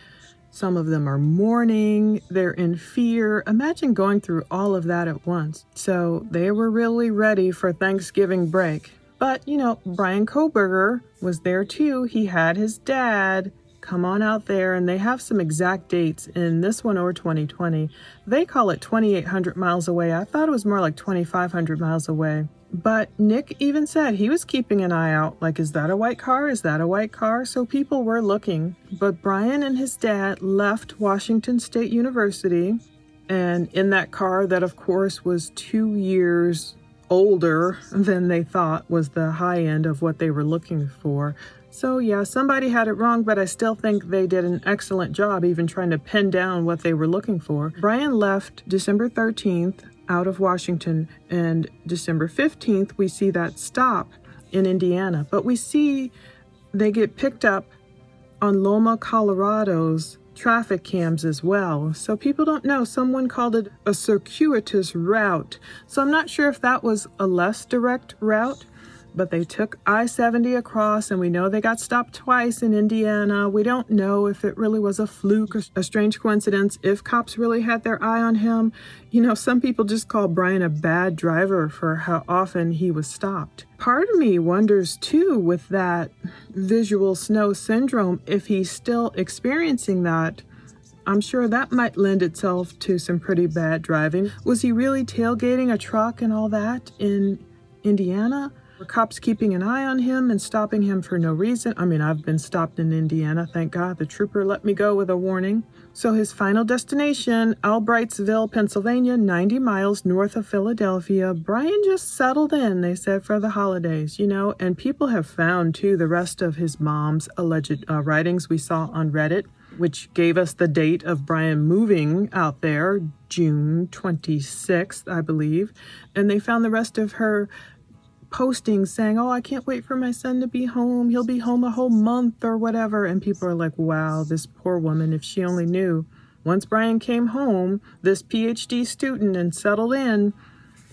Some of them are mourning. They're in fear. Imagine going through all of that at once. So they were really ready for Thanksgiving break. But, Brian Kohberger was there too. He had his dad come on out there, and they have some exact dates in this one or 2020. They call it 2,800 miles away. I thought it was more like 2,500 miles away. But Nick even said he was keeping an eye out, like, is that a white car? Is that a white car? So people were looking. But Brian and his dad left Washington State University, and in that car that, of course, was 2 years older than they thought was the high end of what they were looking for. So yeah, somebody had it wrong, but I still think they did an excellent job even trying to pin down what they were looking for. Brian left December 13th out of Washington, and December 15th, we see that stop in Indiana. But we see they get picked up on Loma, Colorado's traffic cams as well. So people don't know. Someone called it a circuitous route. So I'm not sure if that was a less direct route, but they took I-70 across, and we know they got stopped twice in Indiana. We don't know if it really was a fluke or a strange coincidence, if cops really had their eye on him. Some people just call Brian a bad driver for how often he was stopped. Part of me wonders, too, with that visual snow syndrome, if he's still experiencing that. I'm sure that might lend itself to some pretty bad driving. Was he really tailgating a truck and all that in Indiana? Were cops keeping an eye on him and stopping him for no reason? I mean, I've been stopped in Indiana. Thank God the trooper let me go with a warning. So his final destination, Albrightsville, Pennsylvania, 90 miles north of Philadelphia. Brian just settled in, they said, for the holidays, and people have found, too, the rest of his mom's alleged writings we saw on Reddit, which gave us the date of Brian moving out there, June 26th, I believe. And they found the rest of her postings saying, I can't wait for my son to be home. He'll be home a whole month or whatever. And people are like, wow, this poor woman, if she only knew. Once Brian came home, this PhD student, and settled in,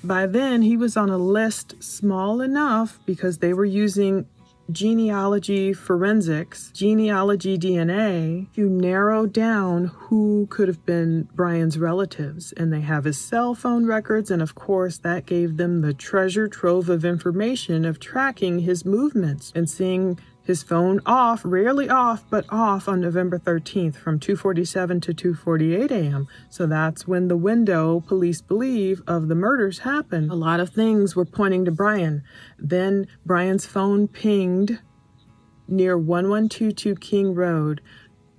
by then he was on a list small enough because they were using genealogy forensics, genealogy DNA, to narrow down who could have been Brian's relatives. And they have his cell phone records, and of course that gave them the treasure trove of information of tracking his movements and seeing his phone off, rarely off, but off on November 13th from 2:47 to 2:48 a.m. So that's when the window, police believe, of the murders happened. A lot of things were pointing to Brian. Then Brian's phone pinged near 1122 King Road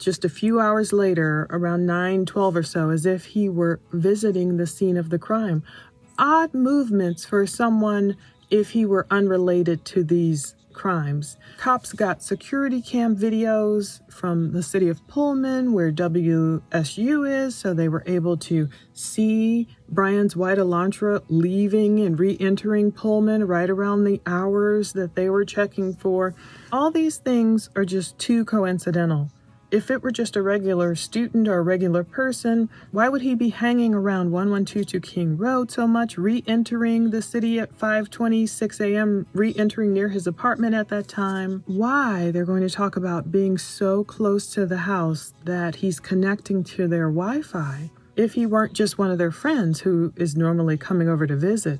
just a few hours later, around 9:12 or so, as if he were visiting the scene of the crime. Odd movements for someone if he were unrelated to these crimes. Cops got security cam videos from the city of Pullman, where WSU is, so they were able to see Brian's white Elantra leaving and re-entering Pullman right around the hours that they were checking for. All these things are just too coincidental. If it were just a regular student or a regular person, why would he be hanging around 1122 King Road so much, re-entering the city at 5:26 a.m., re-entering near his apartment at that time? Why? They're going to talk about being so close to the house that he's connecting to their Wi-Fi. If he weren't just one of their friends who is normally coming over to visit.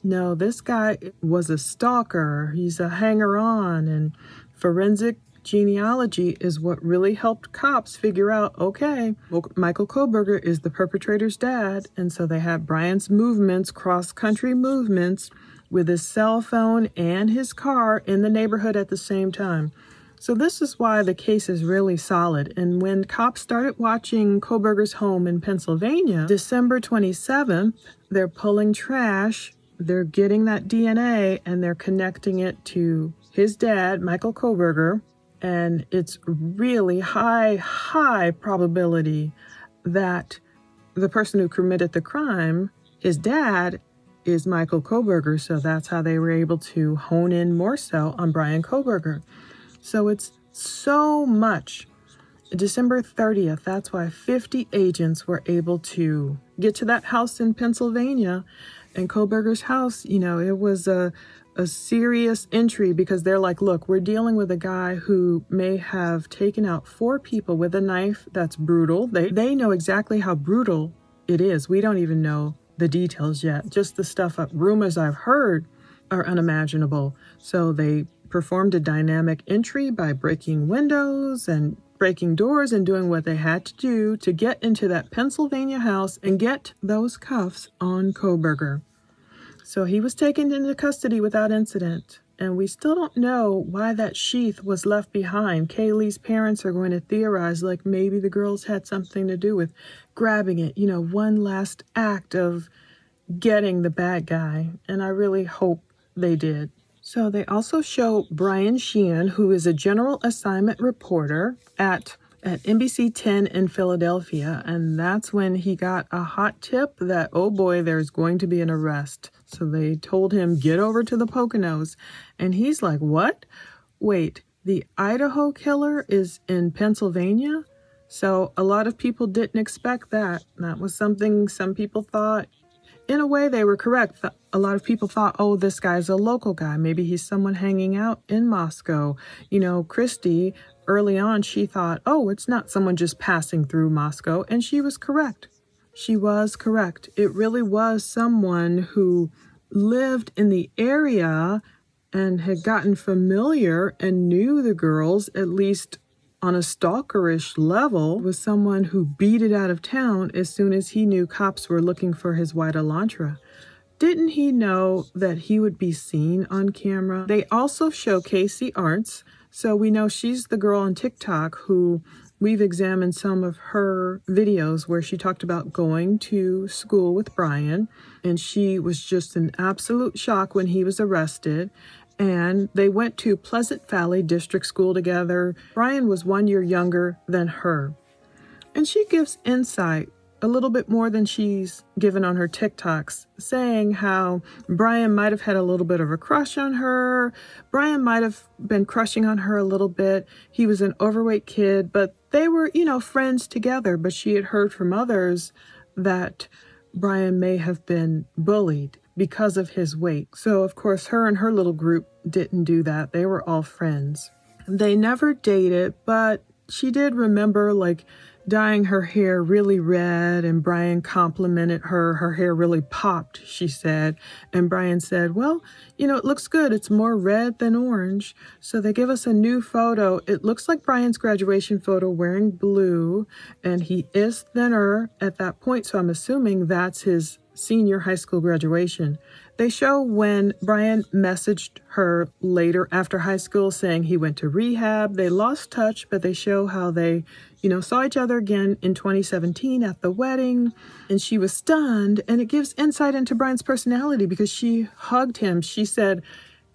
No, this guy was a stalker. He's a hanger-on, and forensic genealogy is what really helped cops figure out, okay, well, Michael Kohberger is the perpetrator's dad, and so they had Brian's movements, cross-country movements, with his cell phone and his car in the neighborhood at the same time. So this is why the case is really solid. And when cops started watching Kohberger's home in Pennsylvania, December 27th, they're pulling trash, they're getting that DNA, and they're connecting it to his dad, Michael Kohberger. And it's really high probability that the person who committed the crime, his dad, is Michael Kohberger. So that's how they were able to hone in more so on Brian Kohberger. So it's so much. December 30th, that's why 50 agents were able to get to that house in Pennsylvania. And Kohberger's house, it was a serious entry, because they're like, look, we're dealing with a guy who may have taken out 4 people with a knife. That's brutal. They know exactly how brutal it is. We don't even know the details yet. Just the stuff, rumors I've heard are unimaginable. So they performed a dynamic entry by breaking windows and breaking doors and doing what they had to do to get into that Pennsylvania house and get those cuffs on Kohberger. So he was taken into custody without incident, and we still don't know why that sheath was left behind. Kaylee's parents are going to theorize like maybe the girls had something to do with grabbing it, one last act of getting the bad guy, and I really hope they did. So they also show Brian Sheehan, who is a general assignment reporter at NBC 10 in Philadelphia, and that's when he got a hot tip that, oh boy, there's going to be an arrest. So they told him, get over to the Poconos, and he's like, what? Wait, the Idaho killer is in Pennsylvania? So a lot of people didn't expect that. That was something some people thought. In a way, they were correct. A lot of people thought, oh, this guy's a local guy. Maybe he's someone hanging out in Moscow. Christy, early on, she thought, oh, it's not someone just passing through Moscow. And she was correct. She was correct. It really was someone who lived in the area and had gotten familiar and knew the girls, at least on a stalkerish level, was someone who beat it out of town as soon as he knew cops were looking for his white Elantra. Didn't he know that he would be seen on camera? They also show Casey Arntz. So we know she's the girl on TikTok who we've examined some of her videos where she talked about going to school with Brian, and she was just in absolute shock when he was arrested. And they went to Pleasant Valley District School together. Brian was 1 year younger than her. And she gives insight, a little bit more than she's given on her TikToks, saying how Brian might have had a little bit of a crush on her. Brian might have been crushing on her a little bit. He was an overweight kid, but they were, friends together. But she had heard from others that Brian may have been bullied because of his weight. So, of course, her and her little group didn't do that. They were all friends. They never dated, but she did remember, dyeing her hair really red, and Brian complimented her. Her hair really popped, she said. And Brian said, well, it looks good. It's more red than orange. So they give us a new photo. It looks like Brian's graduation photo wearing blue, and he is thinner at that point. So I'm assuming that's his senior high school graduation. They show when Brian messaged her later after high school saying he went to rehab. They lost touch, but they show how they, saw each other again in 2017 at the wedding, and she was stunned. And it gives insight into Brian's personality because she hugged him. She said,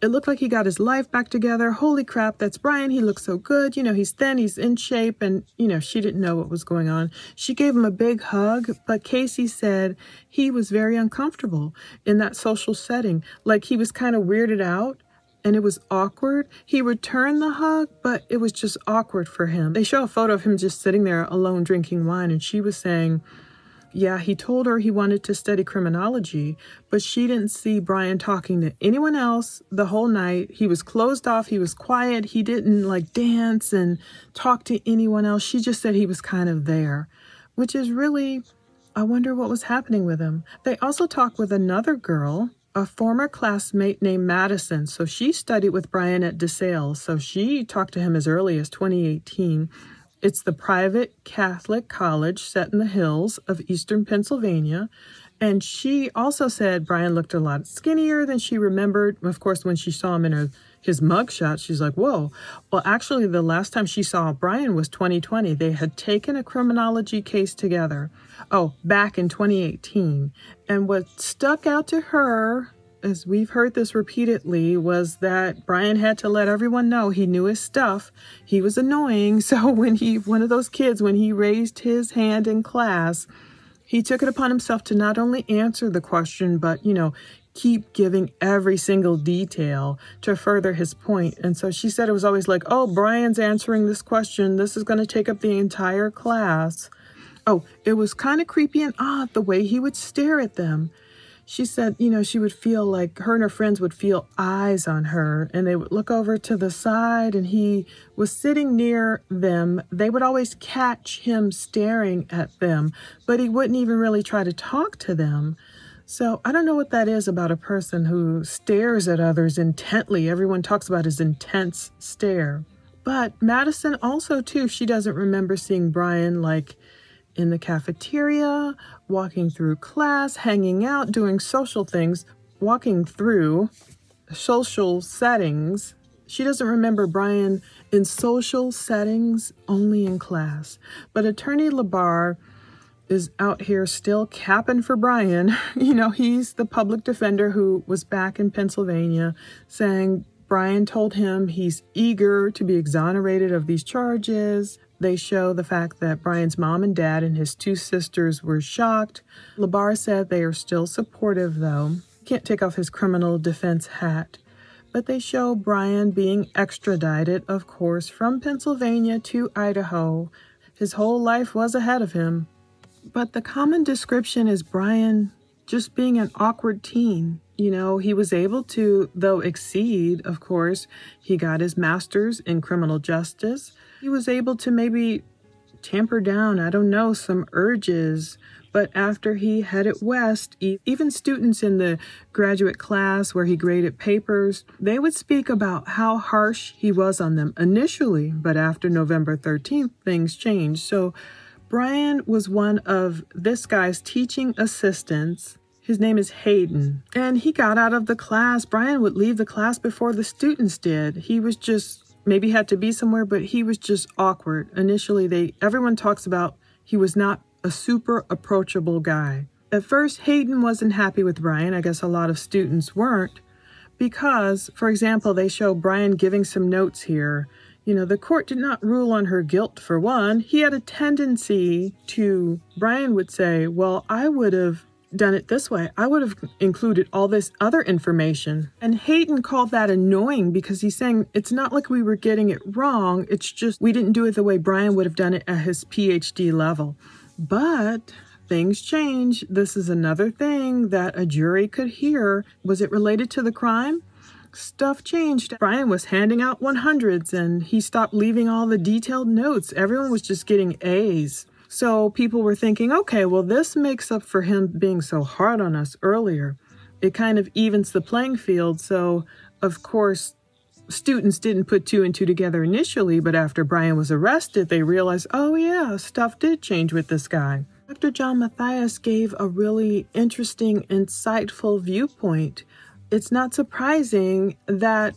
it looked like he got his life back together. Holy crap, that's Brian. He looks so good. He's thin, he's in shape. And, she didn't know what was going on. She gave him a big hug, but Casey said he was very uncomfortable in that social setting. Like he was kind of weirded out and it was awkward. He returned the hug, but it was just awkward for him. They show a photo of him just sitting there alone drinking wine. And she was saying, yeah, he told her he wanted to study criminology, but she didn't see Brian talking to anyone else the whole night. He was closed off. He was quiet. He didn't dance and talk to anyone else. She just said he was kind of there, which is really, I wonder what was happening with him. They also talked with another girl, a former classmate named Madison. So she studied with Brian at DeSales. So she talked to him as early as 2018. It's the private Catholic college set in the hills of eastern Pennsylvania. And she also said Brian looked a lot skinnier than she remembered. Of course, when she saw him in his mugshot, she's like, whoa. Well, actually, the last time she saw Brian was 2020. They had taken a criminology case together. Oh, back in 2018. And what stuck out to her, as we've heard this repeatedly, was that Brian had to let everyone know he knew his stuff. He was annoying. So when one of those kids, when he raised his hand in class, he took it upon himself to not only answer the question, but, keep giving every single detail to further his point. And so she said it was always like, oh, Brian's answering this question. This is going to take up the entire class. Oh, it was kind of creepy and odd the way he would stare at them. She said, she would feel like her and her friends would feel eyes on her, and they would look over to the side and he was sitting near them. They would always catch him staring at them, but he wouldn't even really try to talk to them. So I don't know what that is about a person who stares at others intently. Everyone talks about his intense stare. But Madison also, too, she doesn't remember seeing Brian in the cafeteria, walking through class, hanging out, doing social things, walking through social settings. She doesn't remember Brian in social settings, only in class. But Attorney LaBarre is out here still capping for Brian. He's the public defender who was back in Pennsylvania saying Brian told him he's eager to be exonerated of these charges. They show the fact that Brian's mom and dad and his two sisters were shocked. LaBarre said they are still supportive, though. Can't take off his criminal defense hat. But they show Brian being extradited, of course, from Pennsylvania to Idaho. His whole life was ahead of him. But the common description is Brian just being an awkward teen. He was able to, though, exceed, of course. He got his master's in criminal justice. He was able to maybe tamper down, some urges. But after he headed west, even students in the graduate class where he graded papers, they would speak about how harsh he was on them initially. But after November 13th, things changed. So Brian was one of this guy's teaching assistants. His name is Hayden. And he got out of the class. Brian would leave the class before the students did. He was just maybe had to be somewhere, but he was just awkward. Initially, everyone talks about he was not a super approachable guy. At first, Hayden wasn't happy with Brian. I guess a lot of students weren't because, for example, they show Brian giving some notes here. The court did not rule on her guilt for one. He had a tendency to, Brian would say, well, I would have done it this way. I would have included all this other information. And Hayden called that annoying because he's saying it's not like we were getting it wrong. It's just we didn't do it the way Brian would have done it at his PhD level. But things change. This is another thing that a jury could hear. Was it related to the crime? Stuff changed. Brian was handing out 100s and he stopped leaving all the detailed notes. Everyone was just getting A's. So people were thinking, okay, well, this makes up for him being so hard on us earlier. It kind of evens the playing field. So, of course, students didn't put two and two together initially, but after Brian was arrested, they realized, oh, yeah, stuff did change with this guy. Dr. John Mathias gave a really interesting, insightful viewpoint it's not surprising that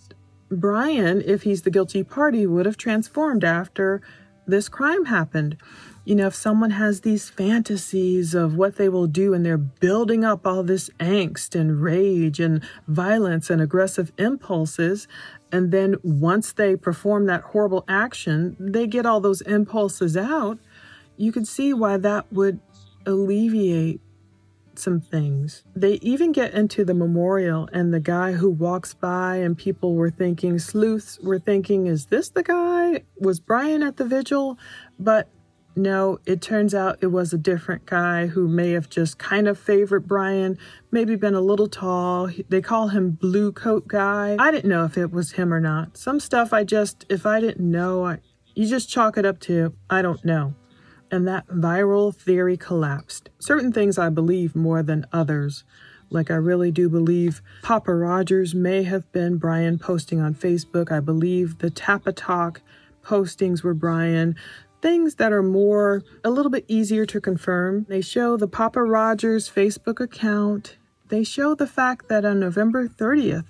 Brian, if he's the guilty party, would have transformed after this crime happened. You know, if someone has these fantasies of what they will do and they're building up all this angst and rage and violence and aggressive impulses, and then once they perform that horrible action, they get all those impulses out, you could see why that would alleviate some things. They even get into the memorial and the guy who walks by, and people were thinking, sleuths were thinking, is this the guy? Was Brian at the vigil? But no, it turns out it was a different guy who may have just kind of favored Brian, maybe been a little tall. They call him Blue Coat Guy. I didn't know if it was him or not. Some stuff if I didn't know, you just chalk it up to, I don't know. And that viral theory collapsed. Certain things I believe more than others. Like I really do believe Papa Rogers may have been Brian posting on Facebook. I believe the Tapatalk postings were Brian. Things that are a little bit easier to confirm. They show the Papa Rogers Facebook account. They show the fact that on November 30th,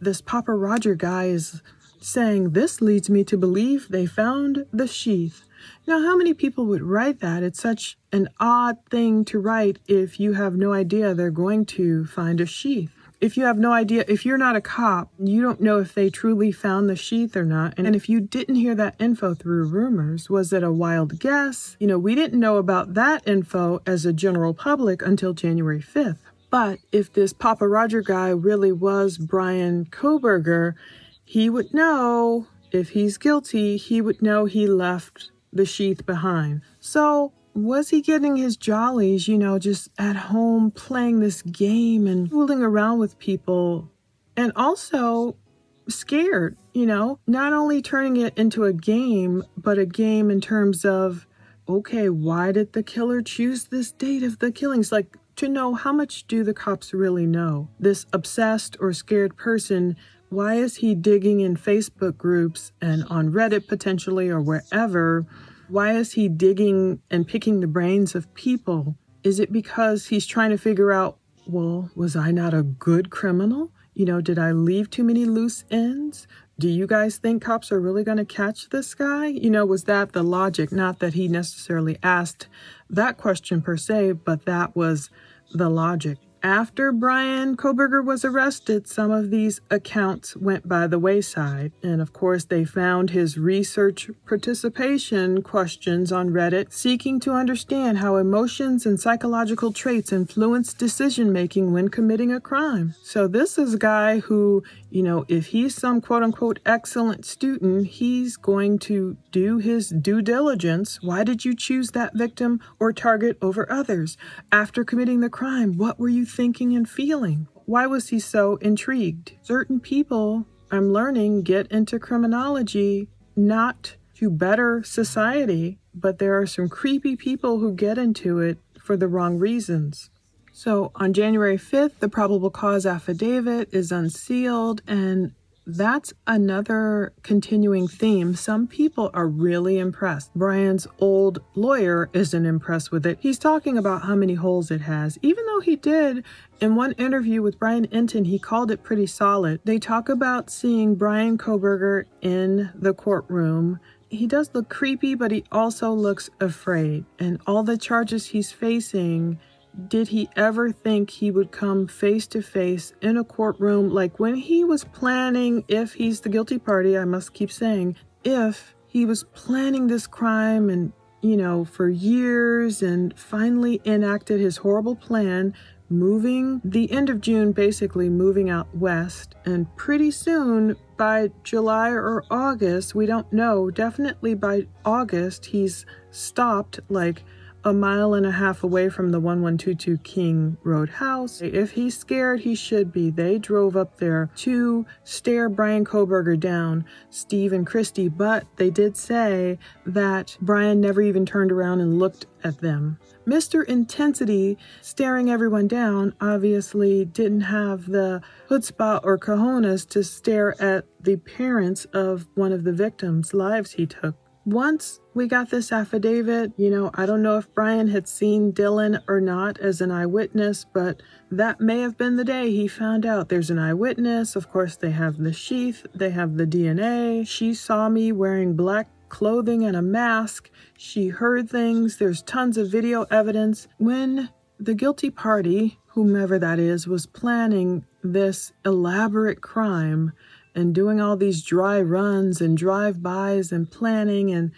this Papa Roger guy is saying, this leads me to believe they found the sheath. Now, how many people would write that? It's such an odd thing to write if you have no idea they're going to find a sheath. If you have no idea, if you're not a cop, you don't know if they truly found the sheath or not. And if you didn't hear that info through rumors, was it a wild guess? You know, we didn't know about that info as a general public until January 5th. But if this Papa Roger guy really was Brian Kohberger, he would know, if he's guilty, he would know he left the sheath behind. So was he getting his jollies, just at home playing this game and fooling around with people, and also scared, not only turning it into a game, but a game in terms of, okay, why did the killer choose this date of the killings? Like, to know, how much do the cops really know? This obsessed or scared person, why is he digging in Facebook groups and on Reddit potentially or wherever? Why is he digging and picking the brains of people? Is it because he's trying to figure out, well, was I not a good criminal? Did I leave too many loose ends? Do you guys think cops are really going to catch this guy? Was that the logic? Not that he necessarily asked that question per se, but that was the logic. After Brian Kohberger was arrested, some of these accounts went by the wayside. And of course, they found his research participation questions on Reddit, seeking to understand how emotions and psychological traits influence decision-making when committing a crime. So this is a guy who, if he's some quote-unquote excellent student, he's going to do his due diligence. Why did you choose that victim or target over others? After committing the crime, what were you thinking and feeling? Why was he so intrigued? Certain people, I'm learning, get into criminology not to better society, but there are some creepy people who get into it for the wrong reasons. So on January 5th, the probable cause affidavit is unsealed, and that's another continuing theme. Some people are really impressed. Brian's old lawyer isn't impressed with it. He's talking about how many holes it has, even though he did, in one interview with Brian Enton, he called it pretty solid. They talk about seeing Brian Kohberger in the courtroom. He does look creepy, but he also looks afraid. And all the charges he's facing, did he ever think he would come face to face in a courtroom? Like when he was planning, if he's the guilty party, I must keep saying, if he was planning this crime and, for years, and finally enacted his horrible plan, moving the end of June, basically moving out west. And pretty soon, by July or August, we don't know, definitely by August, he's stopped like a mile and a half away from the 1122 King Road house. If he's scared, he should be. They drove up there to stare Brian Kohberger down, Steve and Christy, but they did say that Brian never even turned around and looked at them. Mr. Intensity, staring everyone down, obviously didn't have the chutzpah or cojones to stare at the parents of one of the victims' lives he took. Once we got this affidavit, I don't know if Brian had seen Dylan or not as an eyewitness, but that may have been the day he found out there's an eyewitness. Of course, they have the sheath, they have the DNA. She saw me wearing black clothing and a mask. She heard things. There's tons of video evidence. When the guilty party, whomever that is, was planning this elaborate crime and doing all these dry runs and drive-bys and planning, and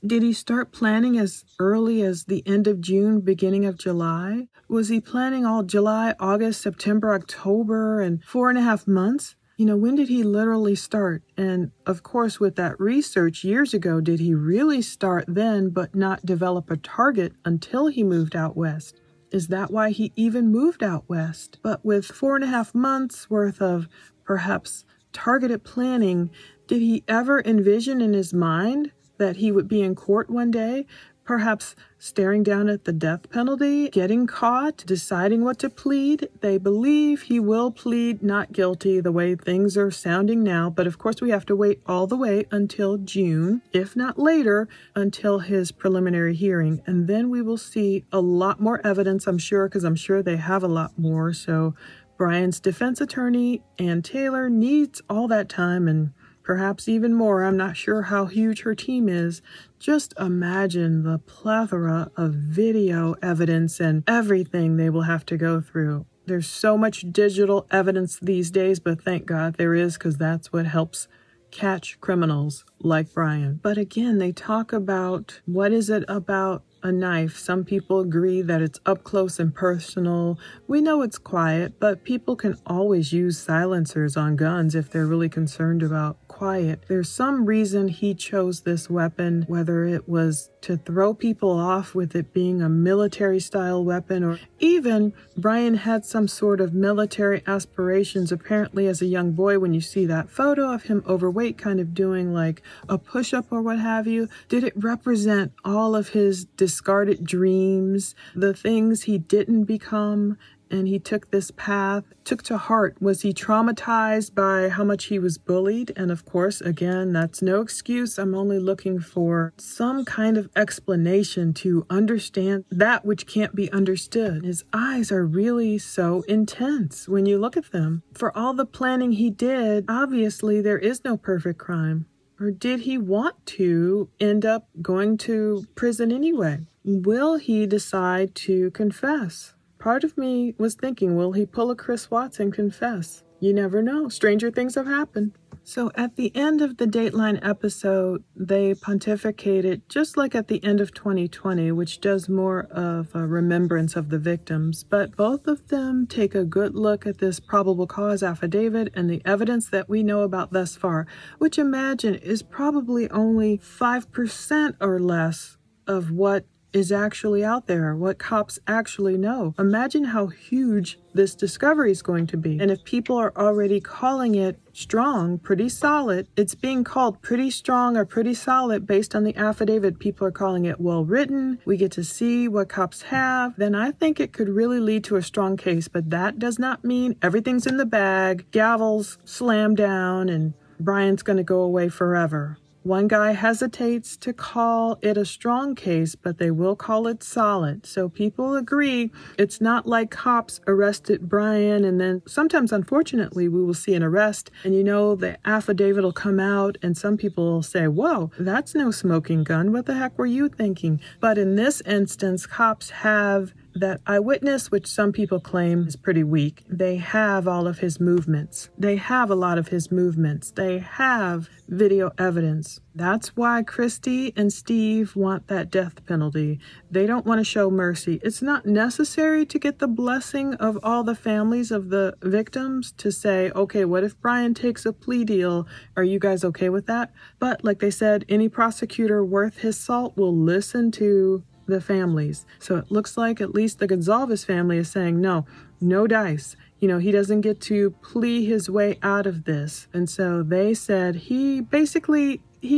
did he start planning as early as the end of June, beginning of July? Was he planning all July, August, September, October, and 4.5 months? When did he literally start? And of course, with that research years ago, did he really start then but not develop a target until he moved out west? Is that why he even moved out west? But with 4.5 months worth of perhaps targeted planning, did he ever envision in his mind that he would be in court one day, perhaps staring down at the death penalty, getting caught, deciding what to plead? They believe he will plead not guilty the way things are sounding now, but of course we have to wait all the way until June, if not later, until his preliminary hearing, and then we will see a lot more evidence, I'm sure, because I'm sure they have a lot more. So Brian's defense attorney, Ann Taylor, needs all that time and perhaps even more. I'm not sure how huge her team is. Just imagine the plethora of video evidence and everything they will have to go through. There's so much digital evidence these days, but thank God there is, because that's what helps catch criminals like Brian. But again, they talk about what is it about a knife. Some people agree that it's up close and personal. We know it's quiet, but people can always use silencers on guns if they're really concerned about quiet. There's some reason he chose this weapon, whether it was to throw people off with it being a military style weapon, or even Brian had some sort of military aspirations apparently as a young boy. When you see that photo of him overweight kind of doing like a push-up or what have you, did it represent all of his discarded dreams, the things he didn't become? And he took this path, took to heart. Was he traumatized by how much he was bullied? And of course, again, that's no excuse. I'm only looking for some kind of explanation to understand that which can't be understood. His eyes are really so intense when you look at them. For all the planning he did, obviously there is no perfect crime. Or did he want to end up going to prison anyway? Will he decide to confess? Part of me was thinking, will he pull a Chris Watts and confess? You never know. Stranger things have happened. So at the end of the Dateline episode, they pontificated, just like at the end of 2020, which does more of a remembrance of the victims. But both of them take a good look at this probable cause affidavit and the evidence that we know about thus far, which imagine is probably only 5% or less of what is actually out there, what cops actually know. Imagine how huge this discovery is going to be. And if people are already calling it strong, pretty solid, it's being called pretty strong or pretty solid based on the affidavit. People are calling it well written. We get to see what cops have. Then I think it could really lead to a strong case. But that does not mean everything's in the bag, gavels slam down, and Brian's going to go away forever. One guy hesitates to call it a strong case, but they will call it solid. So people agree it's not like cops arrested Brian and then sometimes, unfortunately, we will see an arrest and the affidavit will come out and some people will say, whoa, that's no smoking gun. What the heck were you thinking? But in this instance, cops have that eyewitness, which some people claim is pretty weak. They have all of his movements. They have a lot of his movements. They have video evidence. That's why Christy and Steve want that death penalty. They don't want to show mercy. It's not necessary to get the blessing of all the families of the victims to say, okay, what if Brian takes a plea deal? Are you guys okay with that? But like they said, any prosecutor worth his salt will listen to the families. So it looks like at least the Gonzalez family is saying, no dice. He doesn't get to plea his way out of this. And so they said he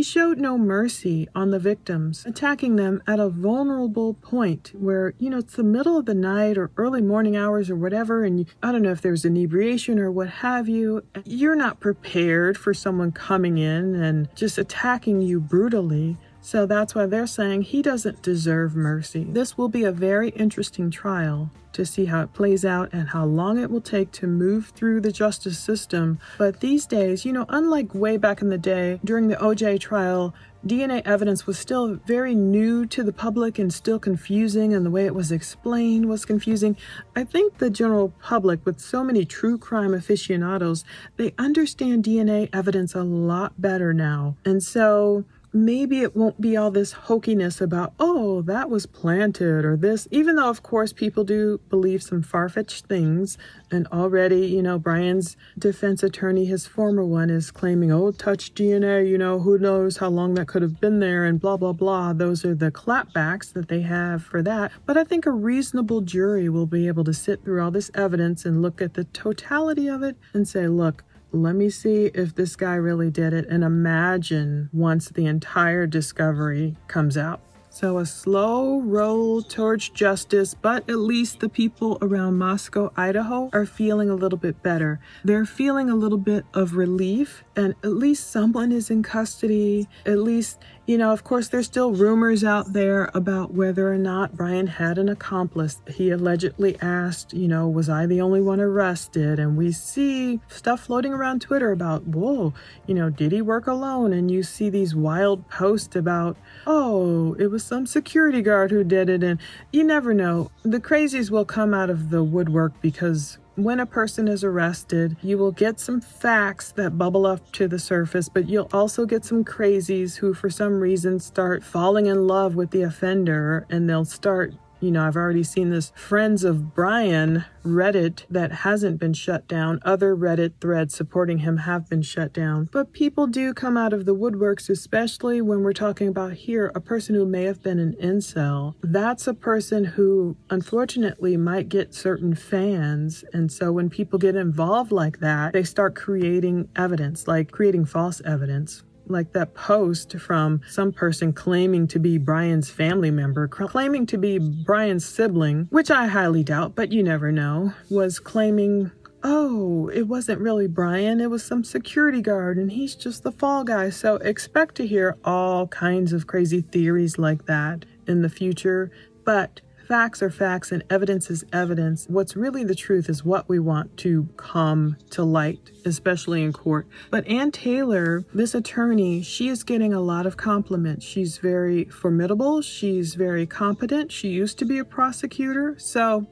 showed no mercy on the victims, attacking them at a vulnerable point where, it's the middle of the night or early morning hours or whatever. And I don't know if there's inebriation or what have you. You're not prepared for someone coming in and just attacking you brutally. So that's why they're saying he doesn't deserve mercy. This will be a very interesting trial to see how it plays out and how long it will take to move through the justice system. But these days, unlike way back in the day during the OJ trial, DNA evidence was still very new to the public and still confusing, and the way it was explained was confusing. I think the general public, with so many true crime aficionados, they understand DNA evidence a lot better now. And so maybe it won't be all this hokiness about, oh, that was planted or this, even though, of course, people do believe some far-fetched things. And already, Brian's defense attorney, his former one, is claiming, oh, touch DNA, who knows how long that could have been there and blah, blah, blah. Those are the clapbacks that they have for that. But I think a reasonable jury will be able to sit through all this evidence and look at the totality of it and say, look, let me see if this guy really did it, and imagine once the entire discovery comes out. So a slow roll towards justice, but at least the people around Moscow, Idaho are feeling a little bit better. They're feeling a little bit of relief, and at least someone is in custody. At least, of course, there's still rumors out there about whether or not Brian had an accomplice. He allegedly asked, was I the only one arrested? And we see stuff floating around Twitter about, whoa, did he work alone? And you see these wild posts about, oh, it was some security guard who did it. And you never know. The crazies will come out of the woodwork, because when a person is arrested, you will get some facts that bubble up to the surface, but you'll also get some crazies who for some reason start falling in love with the offender, and they'll start, I've already seen this Friends of Brian Reddit that hasn't been shut down. Other Reddit threads supporting him have been shut down. But people do come out of the woodworks, especially when we're talking about here, a person who may have been an incel. That's a person who, unfortunately, might get certain fans. And so when people get involved like that, they start creating evidence, like creating false evidence. Like that post from some person claiming to be Brian's family member, claiming to be Brian's sibling, which I highly doubt, but you never know, was claiming, oh, it wasn't really Brian, it was some security guard, and he's just the fall guy. So expect to hear all kinds of crazy theories like that in the future. But facts are facts and evidence is evidence. What's really the truth is what we want to come to light, especially in court. But Ann Taylor, this attorney, she is getting a lot of compliments. She's very formidable. She's very competent. She used to be a prosecutor. So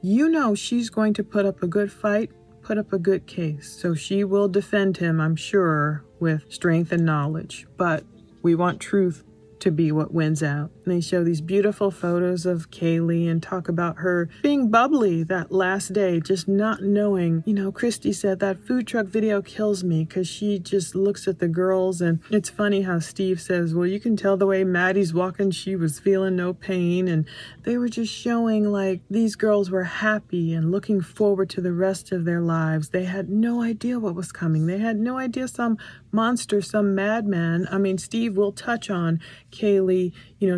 she's going to put up a good fight, put up a good case. So she will defend him, I'm sure, with strength and knowledge. But we want truth to be what wins out. And they show these beautiful photos of Kaylee and talk about her being bubbly that last day, just not knowing. Christy said that food truck video kills me because she just looks at the girls, and it's funny how Steve says, well, you can tell the way Maddie's walking, she was feeling no pain, and they were just showing like these girls were happy and looking forward to the rest of their lives. They had no idea what was coming. They had no idea some monster, some madman. Steve will touch on Kaylee,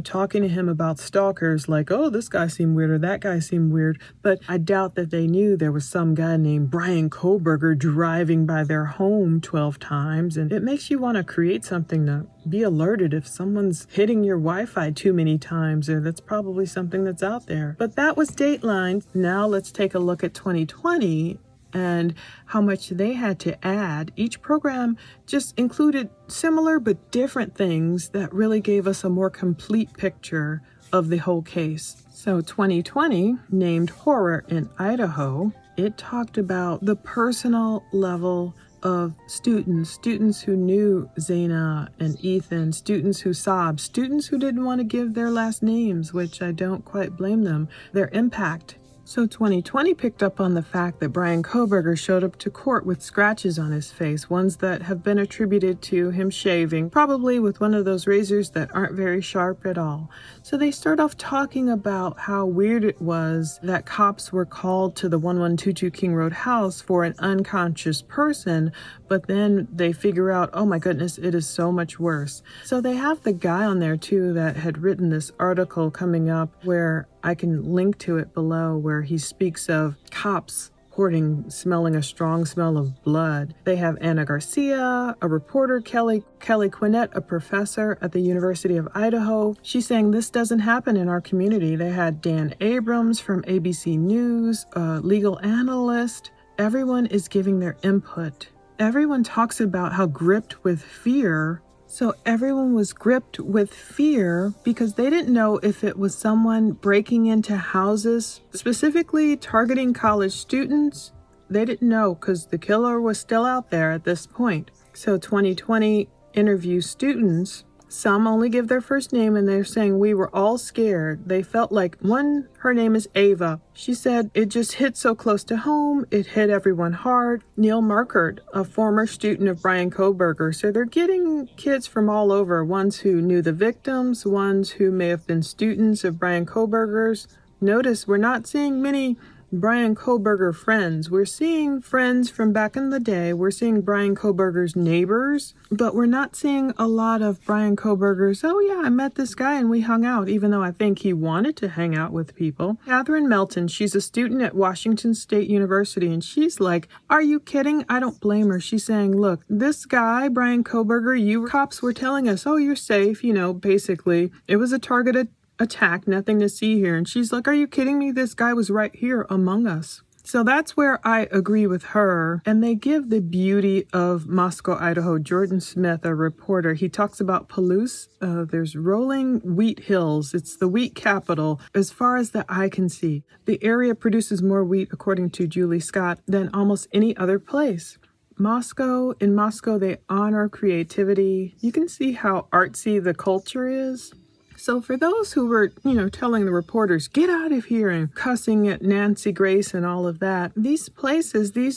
talking to him about stalkers, like, oh, this guy seemed weird or that guy seemed weird. But I doubt that they knew there was some guy named Brian Kohberger driving by their home 12 times. And it makes you want to create something to be alerted if someone's hitting your Wi-Fi too many times, or that's probably something that's out there. But that was Dateline. Now let's take a look at 2020 and how much they had to add. Each program just included similar but different things that really gave us a more complete picture of the whole case. So 2020, named Horror in Idaho, it talked about the personal level of students who knew Zaina and Ethan, students who sobbed, students who didn't want to give their last names, which I don't quite blame them, their impact. So 2020 picked up on the fact that Brian Kohberger showed up to court with scratches on his face, ones that have been attributed to him shaving, probably with one of those razors that aren't very sharp at all. So they start off talking about how weird it was that cops were called to the 1122 King Road house for an unconscious person, but then they figure out, oh my goodness, it is so much worse. So they have the guy on there too that had written this article coming up, where I can link to it below, where he speaks of cops reporting smelling a strong smell of blood. They have Anna Garcia, a reporter, Kelly Quinnett, a professor at the University of Idaho. She's saying this doesn't happen in our community. They had Dan Abrams from ABC News, a legal analyst. Everyone is giving their input. Everyone talks about how gripped with fear. So everyone was gripped with fear because they didn't know if it was someone breaking into houses, specifically targeting college students. They didn't know because the killer was still out there at this point. So 2020 interview students. Some only give their first name and they're saying we were all scared. They felt like her name is Ava. She said it just hit so close to home. It hit everyone hard. Neil Markert, a former student of Brian Kohberger. So they're getting kids from all over, ones who knew the victims, ones who may have been students of Brian Kohberger's. Notice we're not seeing many Brian Kohberger friends. We're seeing friends from back in the day. We're seeing Brian Kohberger's neighbors, but we're not seeing a lot of Brian Kohberger's, oh yeah, I met this guy and we hung out, even though I think he wanted to hang out with people. Catherine Melton, she's a student at Washington State University, and she's like, are you kidding? I don't blame her. She's saying, look, this guy, Brian Kohberger, you cops were telling us, oh, you're safe, basically. It was a targeted attack, nothing to see here. And she's like, are you kidding me? This guy was right here among us. So that's where I agree with her. And they give the beauty of Moscow, Idaho. Jordan Smith, a reporter, he talks about Palouse. There's rolling wheat hills. It's the wheat capital as far as the eye can see. The area produces more wheat, according to Julie Scott, than almost any other place. In Moscow, they honor creativity. You can see how artsy the culture is. So for those who were, telling the reporters, get out of here, and cussing at Nancy Grace and all of that, these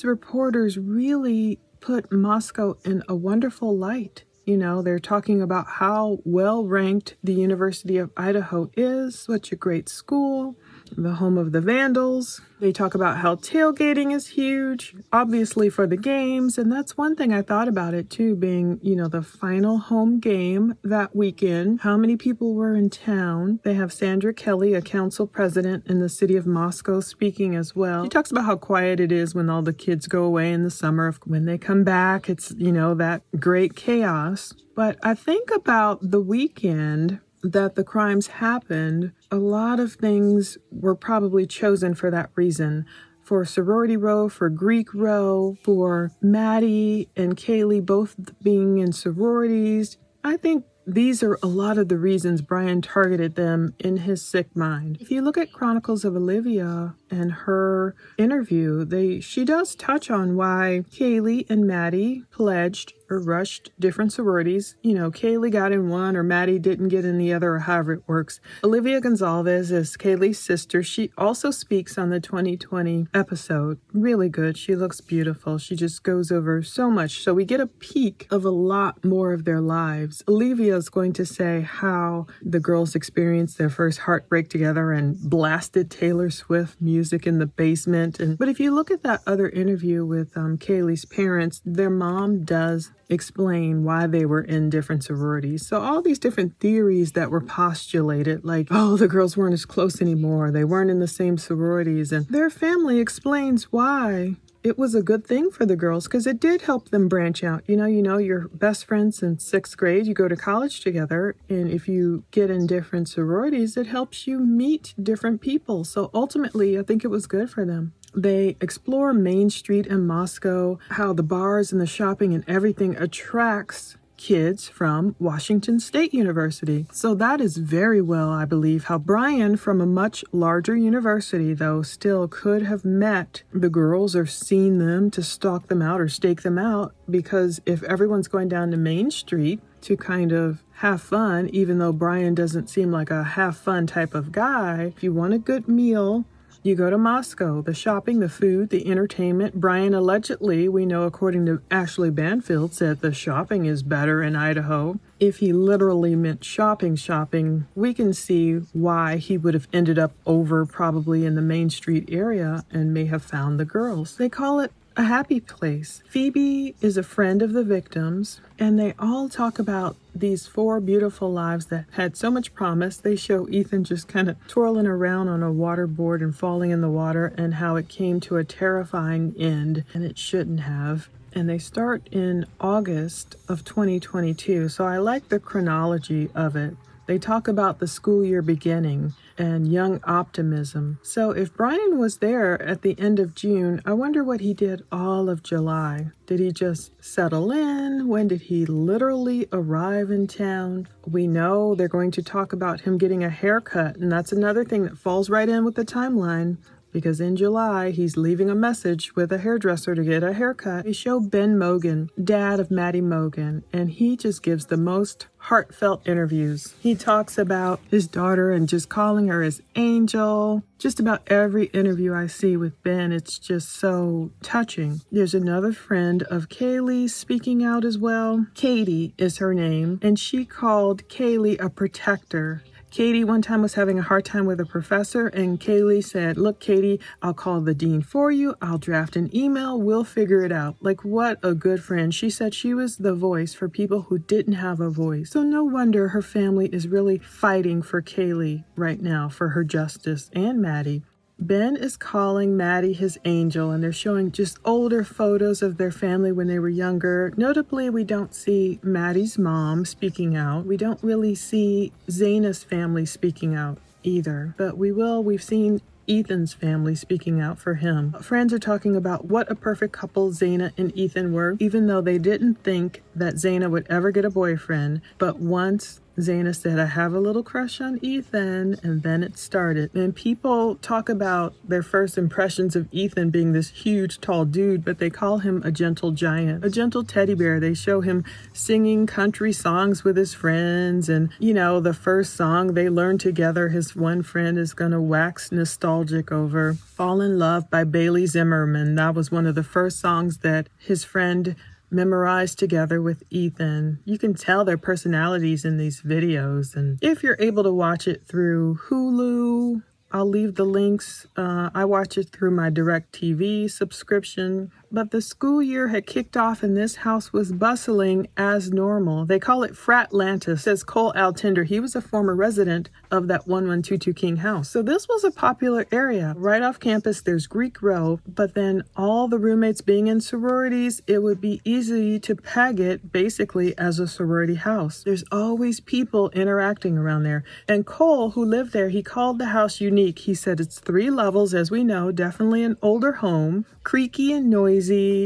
reporters really put Moscow in a wonderful light. They're talking about how well ranked the University of Idaho is, such a great school, the home of the Vandals. They talk about how tailgating is huge, obviously for the games. And that's one thing I thought about it too, being, the final home game that weekend. How many people were in town? They have Sandra Kelly, a council president in the city of Moscow, speaking as well. She talks about how quiet it is when all the kids go away in the summer. When they come back, it's, that great chaos. But I think about the weekend that the crimes happened, a lot of things were probably chosen for that reason. For sorority row, for Greek row, for Maddie and Kaylee both being in sororities. I think these are a lot of the reasons Brian targeted them in his sick mind. If you look at Chronicles of Olivia and her interview, she does touch on why Kaylee and Maddie pledged or rushed different sororities. Kaylee got in one or Maddie didn't get in the other, or however it works. Olivia Gonzalez is Kaylee's sister. She also speaks on the 2020 episode. Really good. She looks beautiful. She just goes over so much. So we get a peek of a lot more of their lives. Olivia is going to say how the girls experienced their first heartbreak together and blasted Taylor Swift music in the basement. But if you look at that other interview with Kaylee's parents, their mom does explain why they were in different sororities. So all these different theories that were postulated, like, oh, the girls weren't as close anymore, they weren't in the same sororities, and their family explains why it was a good thing for the girls because it did help them branch out. Your best friends since 6th grade, you go to college together, and if you get in different sororities, it helps you meet different people. So ultimately, I think it was good for them. They explore Main Street in Moscow, how the bars and the shopping and everything attracts kids from Washington State University. So that is very well, I believe, how Brian, from a much larger university, though, still could have met the girls or seen them to stalk them out or stake them out, because if everyone's going down to Main Street to kind of have fun, even though Brian doesn't seem like a have fun type of guy, if you want a good meal, you go to Moscow. The shopping, the food, the entertainment. Brian allegedly, we know according to Ashley Banfield, said the shopping is better in Idaho. If he literally meant shopping, we can see why he would have ended up over probably in the Main Street area and may have found the girls. They call it a happy place. Phoebe is a friend of the victims, and they all talk about these 4 beautiful lives that had so much promise. They show Ethan just kind of twirling around on a waterboard and falling in the water, and how it came to a terrifying end, and it shouldn't have. And they start in August of 2022, so I like the chronology of it. They talk about the school year beginning and young optimism. So if Brian was there at the end of June, I wonder what he did all of July. Did he just settle in? When did he literally arrive in town? We know they're going to talk about him getting a haircut, and that's another thing that falls right in with the timeline. Because in July, he's leaving a message with a hairdresser to get a haircut. They show Ben Mogan, dad of Maddie Mogan, and he just gives the most heartfelt interviews. He talks about his daughter and just calling her his angel. Just about every interview I see with Ben, it's just so touching. There's another friend of Kaylee speaking out as well. Katie is her name, and she called Kaylee a protector. Katie one time was having a hard time with a professor, and Kaylee said, "Look, Katie, I'll call the dean for you. I'll draft an email. We'll figure it out." Like, what a good friend. She said she was the voice for people who didn't have a voice. So no wonder her family is really fighting for Kaylee right now, for her justice, and Maddie. Ben is calling Maddie his angel, and they're showing just older photos of their family when they were younger. Notably, we don't see Maddie's mom speaking out. We don't really see Zaina's family speaking out either, but we will. We've seen Ethan's family speaking out for him. Friends are talking about what a perfect couple Zaina and Ethan were, even though they didn't think that Zaina would ever get a boyfriend. But once Zaina said, "I have a little crush on Ethan," and then it started. And people talk about their first impressions of Ethan being this huge, tall dude, but they call him a gentle giant, a gentle teddy bear. They show him singing country songs with his friends, and, you know, the first song they learned together, his one friend is going to wax nostalgic over. "Fall in Love" by Bailey Zimmerman. That was one of the first songs that his friend memorized together with Ethan. You can tell their personalities in these videos. And if you're able to watch it through Hulu, I'll leave the links. I watch it through my DirecTV subscription. But the school year had kicked off and this house was bustling as normal. They call it Fratlantis, says Cole Altinder. He was a former resident of that 1122 King house. So this was a popular area. Right off campus, there's Greek Row, but then all the roommates being in sororities, it would be easy to peg it basically as a sorority house. There's always people interacting around there. And Cole, who lived there, he called the house unique. He said it's 3 levels, as we know, definitely an older home, creaky and noisy.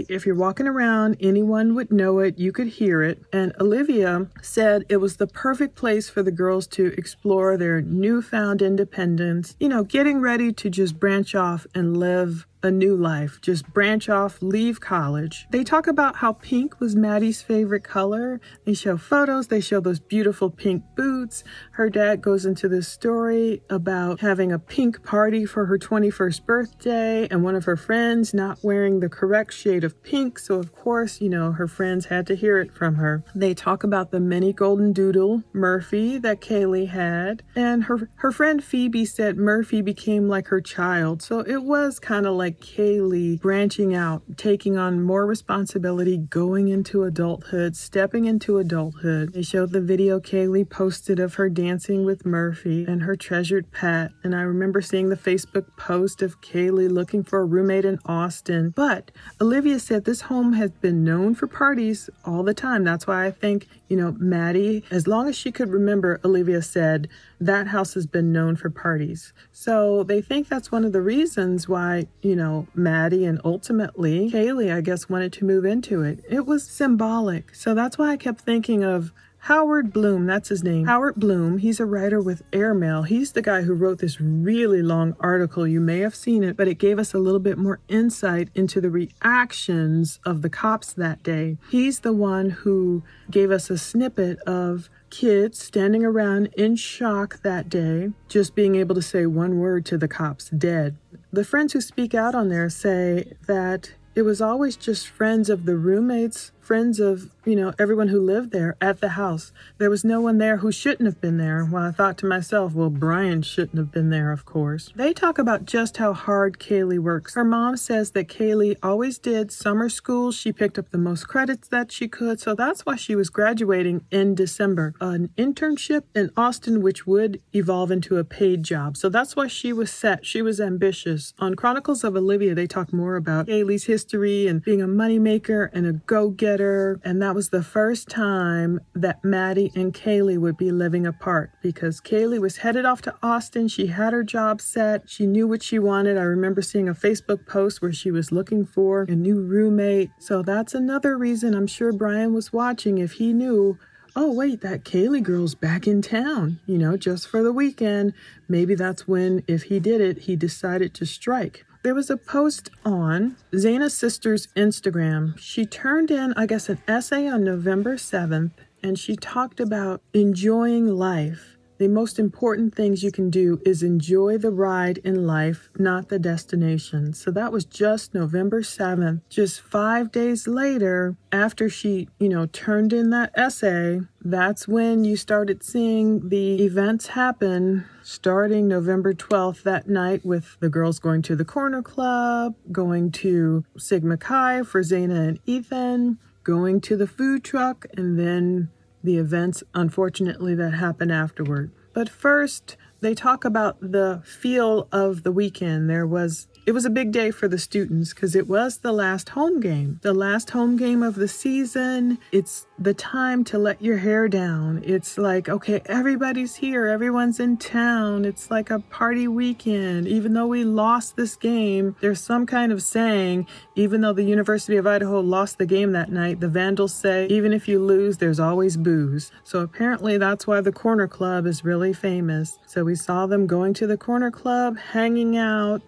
If you're walking around, anyone would know it. You could hear it. And Olivia said it was the perfect place for the girls to explore their newfound independence, you know, getting ready to just branch off and live a new life, just branch off, leave college. They talk about how pink was Maddie's favorite color. They show photos. They show those beautiful pink boots. Her dad goes into this story about having a pink party for her 21st birthday and one of her friends not wearing the correct shade of pink. So of course, you know, her friends had to hear it from her. They talk about the mini golden doodle, Murphy, that Kaylee had. And her friend Phoebe said Murphy became like her child. So it was kind of like Kaylee branching out, taking on more responsibility, going into adulthood, stepping into adulthood. They showed the video Kaylee posted of her dancing with Murphy and her treasured pet. And I remember seeing the Facebook post of Kaylee looking for a roommate in Austin. But Olivia said this home has been known for parties all the time. That's why I think, you know, Maddie, as long as she could remember, Olivia said, that house has been known for parties. So they think that's one of the reasons why, you know, Maddie and ultimately Kaylee, I guess, wanted to move into it. It was symbolic. So that's why I kept thinking of Howard Bloom, that's his name. Howard Bloom, he's a writer with Airmail. He's the guy who wrote this really long article. You may have seen it, but it gave us a little bit more insight into the reactions of the cops that day. He's the one who gave us a snippet of kids standing around in shock that day, just being able to say one word to the cops, dead. The friends who speak out on there say that it was always just friends of the roommates' friends of, everyone who lived there at the house. There was no one there who shouldn't have been there. Well, I thought to myself, well, Brian shouldn't have been there, of course. They talk about just how hard Kaylee works. Her mom says that Kaylee always did summer school. She picked up the most credits that she could, so that's why she was graduating in December. An internship in Austin, which would evolve into a paid job. So that's why she was set. She was ambitious. On Chronicles of Olivia, they talk more about Kaylee's history and being a moneymaker and a go-getter, and that was the first time that Maddie and Kaylee would be living apart because Kaylee was headed off to Austin. She had her job set. She knew what she wanted. I remember seeing a Facebook post where she was looking for a new roommate. So that's another reason I'm sure Brian was watching. If he knew, oh, wait, that Kaylee girl's back in town, just for the weekend, maybe that's when, if he did it, he decided to strike. There was a post on Zaina's sister's Instagram. She turned in, I guess, an essay on November 7th, and she talked about enjoying life. The most important things you can do is enjoy the ride in life, not the destination. So that was just November 7th. Just 5 days later, after she, turned in that essay, that's when you started seeing the events happen, starting November 12th that night with the girls going to the Corner Club, going to Sigma Chi for Zaina and Ethan, going to the food truck, and then the events, unfortunately, that happened afterward. But first, they talk about the feel of the weekend. It was a big day for the students because it was the last home game. The last home game of the season. It's the time to let your hair down. It's like, okay, everybody's here. Everyone's in town. It's like a party weekend. Even though we lost this game, there's some kind of saying, even though the University of Idaho lost the game that night, the Vandals say, even if you lose, there's always booze. So apparently that's why the Corner Club is really famous. So we saw them going to the Corner Club, hanging out,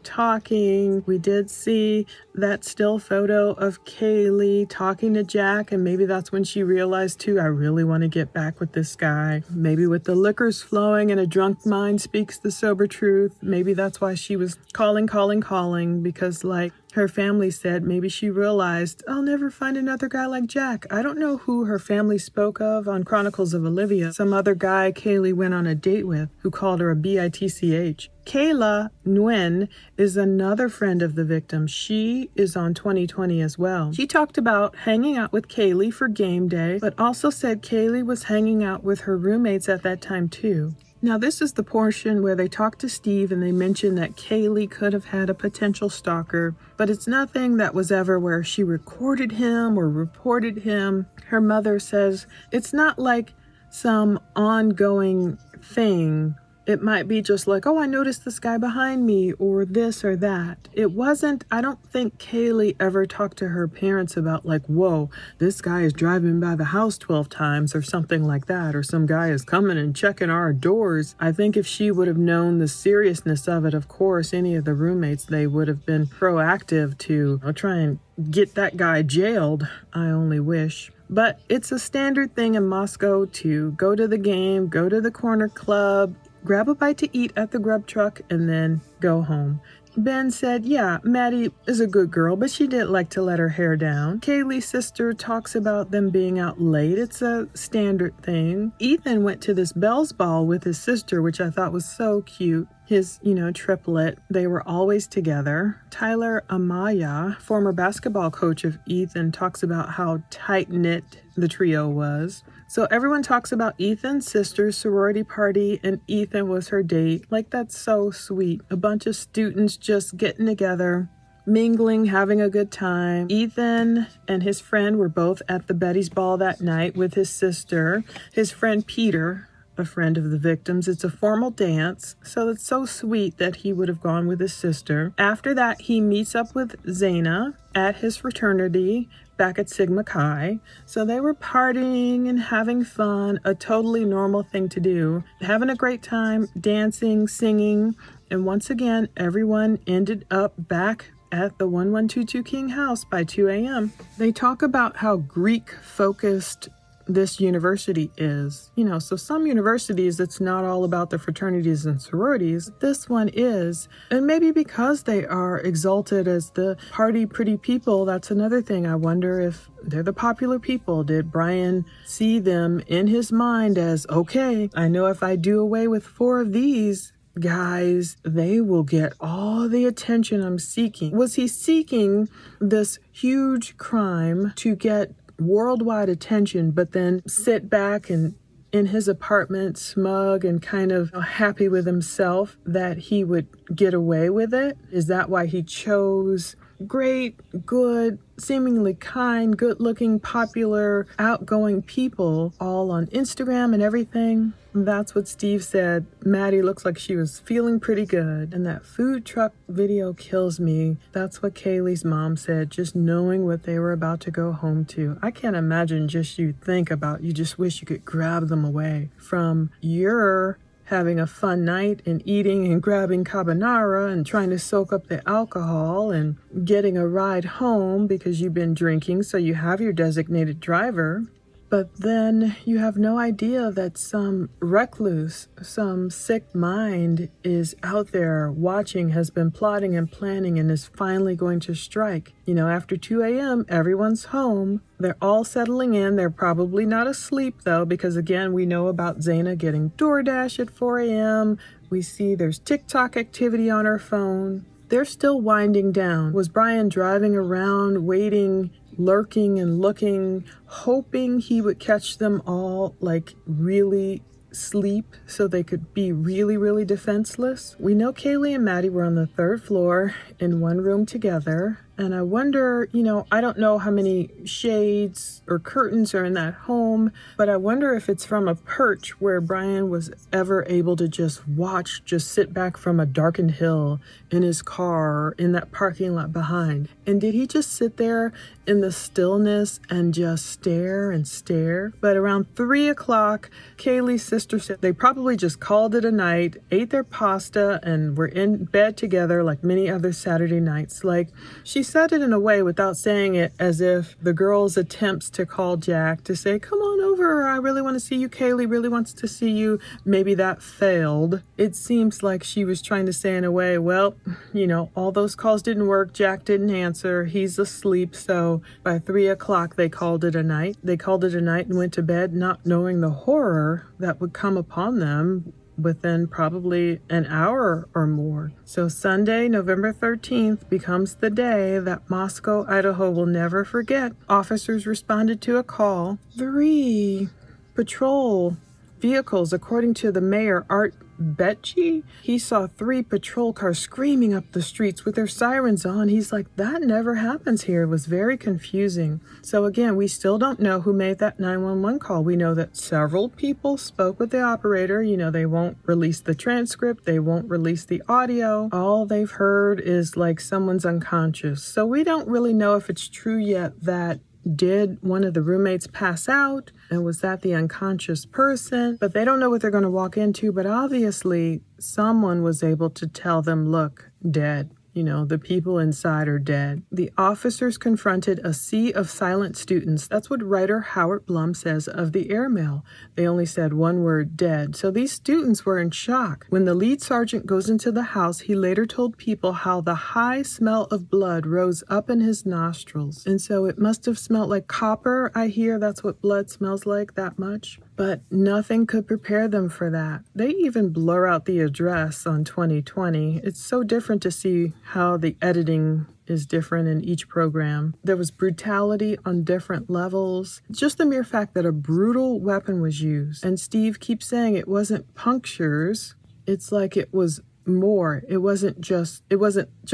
talking. We did see that still photo of Kaylee talking to Jack, and maybe that's when she realized too, I really want to get back with this guy. Maybe with the liquors flowing and a drunk mind speaks the sober truth. Maybe that's why she was calling, because like her family said, maybe she realized, I'll never find another guy like Jack. I don't know who her family spoke of on Chronicles of Olivia. Some other guy Kaylee went on a date with who called her a bitch. Kayla Nguyen is another friend of the victim. She is on 2020 as well. She talked about hanging out with Kaylee for game day, but also said Kaylee was hanging out with her roommates at that time too. Now, this is the portion where they talk to Steve and they mention that Kaylee could have had a potential stalker, but it's nothing that was ever where she recorded him or reported him. Her mother says it's not like some ongoing thing. It might be just like, oh, I noticed this guy behind me or this or that. It wasn't, I don't think Kaylee ever talked to her parents about like, whoa, this guy is driving by the house 12 times or something like that, or some guy is coming and checking our doors. I think if she would have known the seriousness of it, of course, any of the roommates, they would have been proactive to try and get that guy jailed. I only wish. But it's a standard thing in Moscow to go to the game, go to the Corner Club, grab a bite to eat at the grub truck, and then go home. Ben said, yeah, Maddie is a good girl, but she didn't like to let her hair down. Kaylee's sister talks about them being out late. It's a standard thing. Ethan went to this Bell's Ball with his sister, which I thought was so cute. His, triplet. They were always together. Tyler Amaya, former basketball coach of Ethan, talks about how tight-knit the trio was. So everyone talks about Ethan's sister's sorority party, and Ethan was her date. Like, that's so sweet. A bunch of students just getting together, mingling, having a good time. Ethan and his friend were both at the Betty's Ball that night with his sister. His friend Peter, a friend of the victims. It's a formal dance, so it's so sweet that he would have gone with his sister. After that, he meets up with Zaina at his fraternity back at Sigma Chi. So they were partying and having fun, a totally normal thing to do, having a great time, dancing, singing, and once again, everyone ended up back at the 1122 King house by 2 a.m. They talk about how Greek-focused this university is. You know, so some universities, it's not all about the fraternities and sororities. This one is. And maybe because they are exalted as the party pretty people, that's another thing. I wonder if they're the popular people. Did Brian see them in his mind as, okay, I know if I do away with 4 of these guys, they will get all the attention I'm seeking. Was he seeking this huge crime to get worldwide attention, but then sit back and in his apartment, smug and kind of happy with himself that he would get away with it? Is that why he chose great, good, seemingly kind, good-looking, popular, outgoing people all on Instagram and everything? That's what Steve said. Maddie looks like she was feeling pretty good. And that food truck video kills me. That's what Kaylee's mom said, just knowing what they were about to go home to. I can't imagine just you think about, you just wish you could grab them away from your having a fun night and eating and grabbing carbonara and trying to soak up the alcohol and getting a ride home because you've been drinking, so you have your designated driver. But then you have no idea that some recluse, some sick mind is out there watching, has been plotting and planning, and is finally going to strike. You know, after 2 a.m., everyone's home. They're all settling in. They're probably not asleep, though, because, again, we know about Zaina getting DoorDash at 4 a.m. We see there's TikTok activity on her phone. They're still winding down. Was Brian driving around, waiting, lurking and looking, hoping he would catch them all like really sleep so they could be really, really defenseless? We know Kaylee and Maddie were on the 3rd floor in one room together. And I wonder, you know, I don't know how many shades or curtains are in that home, but I wonder if it's from a perch where Brian was ever able to just watch, just sit back from a darkened hill in his car in that parking lot behind. And did he just sit there in the stillness and just stare and stare? But around 3 o'clock, Kaylee's sister said they probably just called it a night, ate their pasta, and were in bed together like many other Saturday nights. Like, she said it in a way without saying it, as if the girl's attempts to call Jack to say, come on over, I really want to see you, Kaylee really wants to see you, maybe that failed. It seems like she was trying to say in a way, well, you know, all those calls didn't work, Jack didn't answer, he's asleep, so by 3 o'clock they called it a night. They called it a night and went to bed, not knowing the horror that would come upon them within probably an hour or more. So Sunday, November 13th becomes the day that Moscow, Idaho will never forget. Officers responded to a call. 3 patrol vehicles, according to the mayor, Art Betchy, he saw 3 patrol cars screaming up the streets with their sirens on. He's like, that never happens here. It was very confusing. So again, we still don't know who made that 911 call. We know that several people spoke with the operator. You know, they won't release the transcript. They won't release the audio. All they've heard is like someone's unconscious. So we don't really know if it's true yet that did one of the roommates pass out? And was that the unconscious person? But they don't know what they're going to walk into. But obviously, someone was able to tell them, look, dead. You know, the people inside are dead. The officers confronted a sea of silent students. That's what writer Howard Blum says of the airmail. They only said one word, dead. So these students were in shock. When the lead sergeant goes into the house, he later told people how the high smell of blood rose up in his nostrils. And so it must have smelled like copper. I hear that's what blood smells like, that much. But nothing could prepare them for that. They even blur out the address on 2020. It's so different to see how the editing is different in each program. There was brutality on different levels. Just the mere fact that a brutal weapon was used. And Steve keeps saying it wasn't punctures. It's like it was more. It wasn't just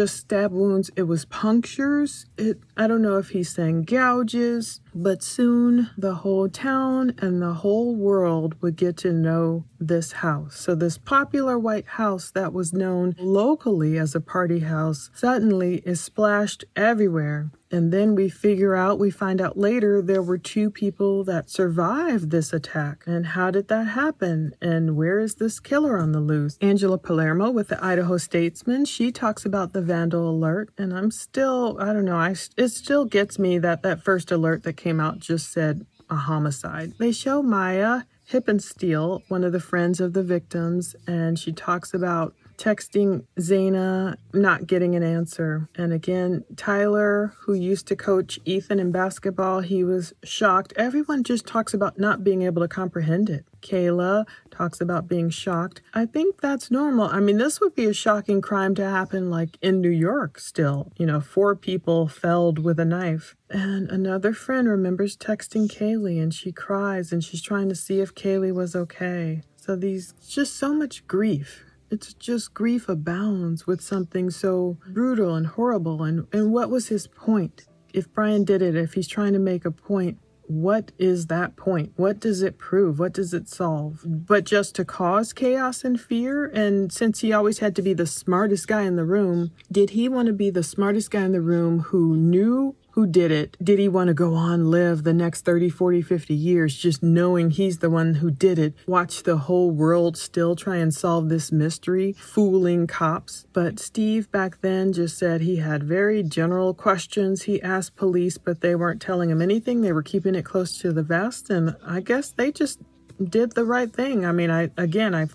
stab wounds. It was punctures. I don't know if he's saying gouges, but soon the whole town and the whole world would get to know this house. So this popular white house that was known locally as a party house suddenly is splashed everywhere. And then we find out later there were 2 people that survived this attack. And how did that happen? And where is this killer on the loose? Angela Palermo with the Idaho Statesman, she talks about the vandal alert. And it still gets me that first alert that came out just said a homicide. They show Maya Hippensteel, one of the friends of the victims, and she talks about texting Zaina, not getting an answer. And again, Tyler, who used to coach Ethan in basketball, he was shocked. Everyone just talks about not being able to comprehend it. Kayla talks about being shocked. I think that's normal. I mean, this would be a shocking crime to happen like in New York still. 4 people felled with a knife. And another friend remembers texting Kaylee and she cries and she's trying to see if Kaylee was okay. So just so much grief. It's just grief abounds with something so brutal and horrible. And what was his point? If Brian did it, if he's trying to make a point, what is that point? What does it prove? What does it solve? But just to cause chaos and fear? And since he always had to be the smartest guy in the room, did he want to be the smartest guy in the room who knew who did it? Did he want to go on, live the next 30, 40, 50 years just knowing he's the one who did it? Watch the whole world still try and solve this mystery, fooling cops. But Steve back then just said he had very general questions. He asked police, but they weren't telling him anything. They were keeping it close to the vest. And I guess they just did the right thing. I mean, I've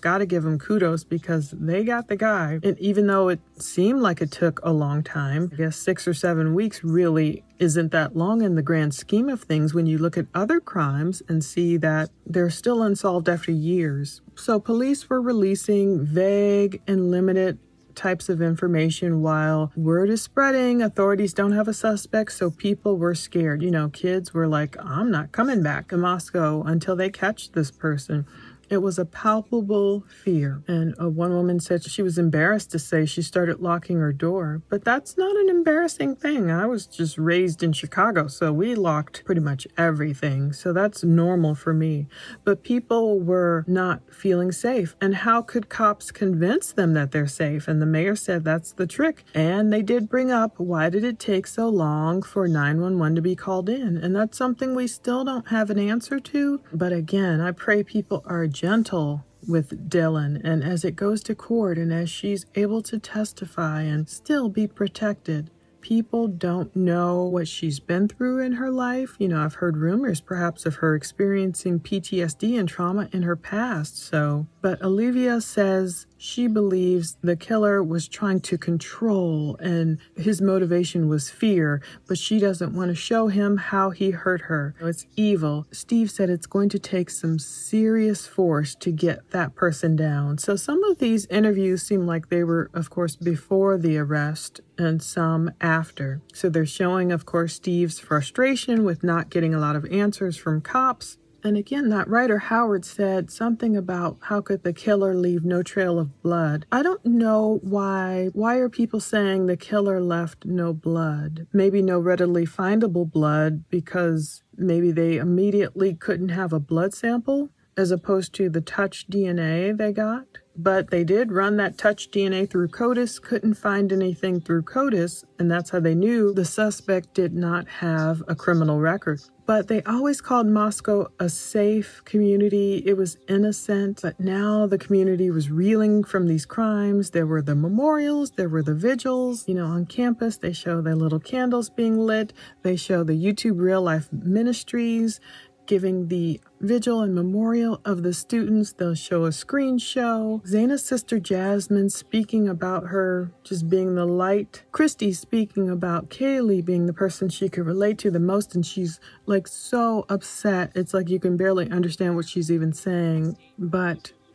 got to give them kudos because they got the guy. And even though it seemed like it took a long time, I guess 6 or 7 weeks really isn't that long in the grand scheme of things when you look at other crimes and see that they're still unsolved after years. So police were releasing vague and limited types of information while word is spreading. Authorities don't have a suspect, so people were scared. Kids were like, I'm not coming back to Moscow until they catch this person. It was a palpable fear. And one woman said she was embarrassed to say she started locking her door. But that's not an embarrassing thing. I was just raised in Chicago, so we locked pretty much everything. So that's normal for me. But people were not feeling safe. And how could cops convince them that they're safe? And the mayor said that's the trick. And they did bring up, why did it take so long for 911 to be called in? And that's something we still don't have an answer to. But again, I pray people are gentle with Dylan, and as it goes to court and as she's able to testify and still be protected. People don't know what she's been through in her life. I've heard rumors perhaps of her experiencing PTSD and trauma in her past. But Olivia says she believes the killer was trying to control and his motivation was fear, but she doesn't want to show him how he hurt her. It's evil. Steve said it's going to take some serious force to get that person down. So some of these interviews seem like they were, of course, before the arrest and some after. So they're showing, of course, Steve's frustration with not getting a lot of answers from cops. And again, that writer Howard said something about how could the killer leave no trail of blood. I don't know why. Why are people saying the killer left no blood? Maybe no readily findable blood because maybe they immediately couldn't have a blood sample as opposed to the touch DNA they got. But they did run that touch DNA through CODIS, couldn't find anything through CODIS, and that's how they knew the suspect did not have a criminal record. But they always called Moscow a safe community. It was innocent, but now the community was reeling from these crimes. There were the memorials, there were the vigils. On campus, they show their little candles being lit. They show the YouTube Real Life Ministries giving the vigil and memorial of the students. They'll show a screen show. Zaina's sister Jasmine speaking about her just being the light. Christy speaking about Kaylee being the person she could relate to the most, and she's like so upset. It's like you can barely understand what she's even saying.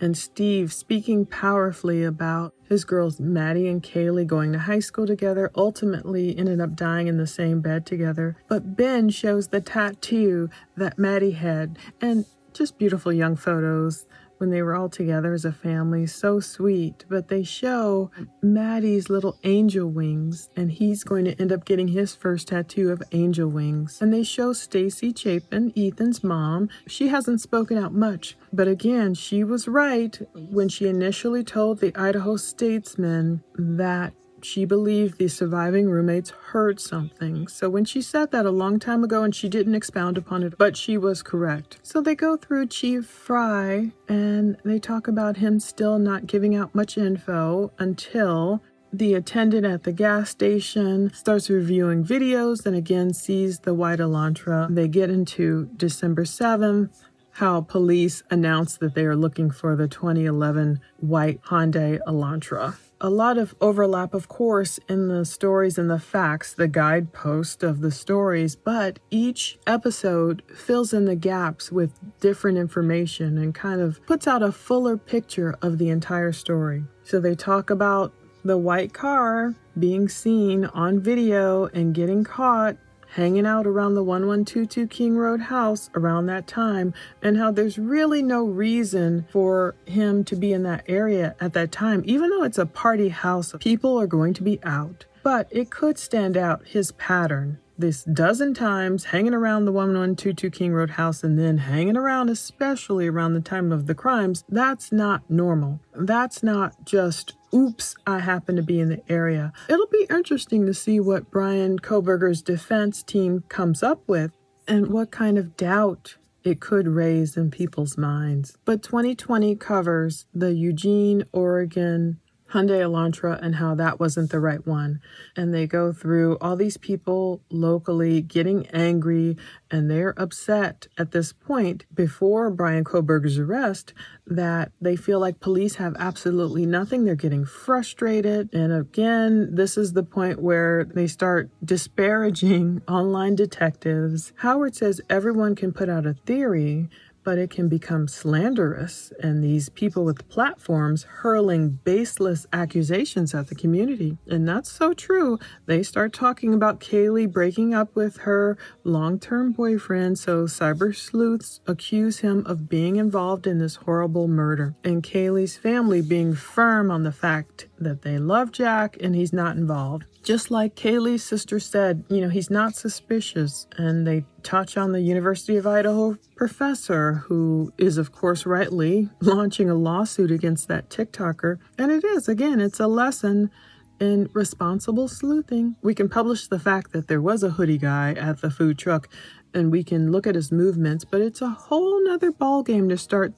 And Steve speaking powerfully about his girls Maddie and Kaylee going to high school together, ultimately ended up dying in the same bed together. But Ben shows the tattoo that Maddie had, and just beautiful young photos when they were all together as a family. So sweet. But they show Maddie's little angel wings, and he's going to end up getting his first tattoo of angel wings. And they show Stacy Chapin, Ethan's mom. She hasn't spoken out much, but again, she was right when she initially told the Idaho Statesman that she believed the surviving roommates heard something. So when she said that a long time ago, and she didn't expound upon it, but she was correct. So they go through Chief Fry and they talk about him still not giving out much info until the attendant at the gas station starts reviewing videos and again sees the white Elantra. They get into December 7th, how police announced that they are looking for the 2011 white Hyundai Elantra. A lot of overlap, of course, in the stories and the facts, the guidepost of the stories, but each episode fills in the gaps with different information and kind of puts out a fuller picture of the entire story. So they talk about the white car being seen on video and getting caught hanging out around the 1122 King Road house around that time, and how there's really no reason for him to be in that area at that time, even though it's a party house. People are going to be out. But it could stand out his pattern. This dozen times hanging around the 1122 King Road house and then hanging around, especially around the time of the crimes, that's not normal. That's not just, oops, I happen to be in the area. It'll be interesting to see what Brian Kohberger's defense team comes up with and what kind of doubt it could raise in people's minds. But 2020 covers the Eugene, Oregon Hyundai Elantra and how that wasn't the right one. And they go through all these people locally getting angry, and they're upset at this point before Brian Kohberger's arrest that they feel like police have absolutely nothing. They're getting frustrated. And again, this is the point where they start disparaging online detectives. Howard says everyone can put out a theory, but it can become slanderous, and these people with platforms hurling baseless accusations at the community. And that's so true. They start talking about Kaylee breaking up with her long-term boyfriend, so cyber sleuths accuse him of being involved in this horrible murder. And Kaylee's family being firm on the fact that they love Jack and he's not involved. Just like Kaylee's sister said, he's not suspicious. And they touch on the University of Idaho professor who is, of course, rightly launching a lawsuit against that TikToker. And it is, again, it's a lesson in responsible sleuthing. We can publish the fact that there was a hoodie guy at the food truck and we can look at his movements, but it's a whole nother ballgame to start,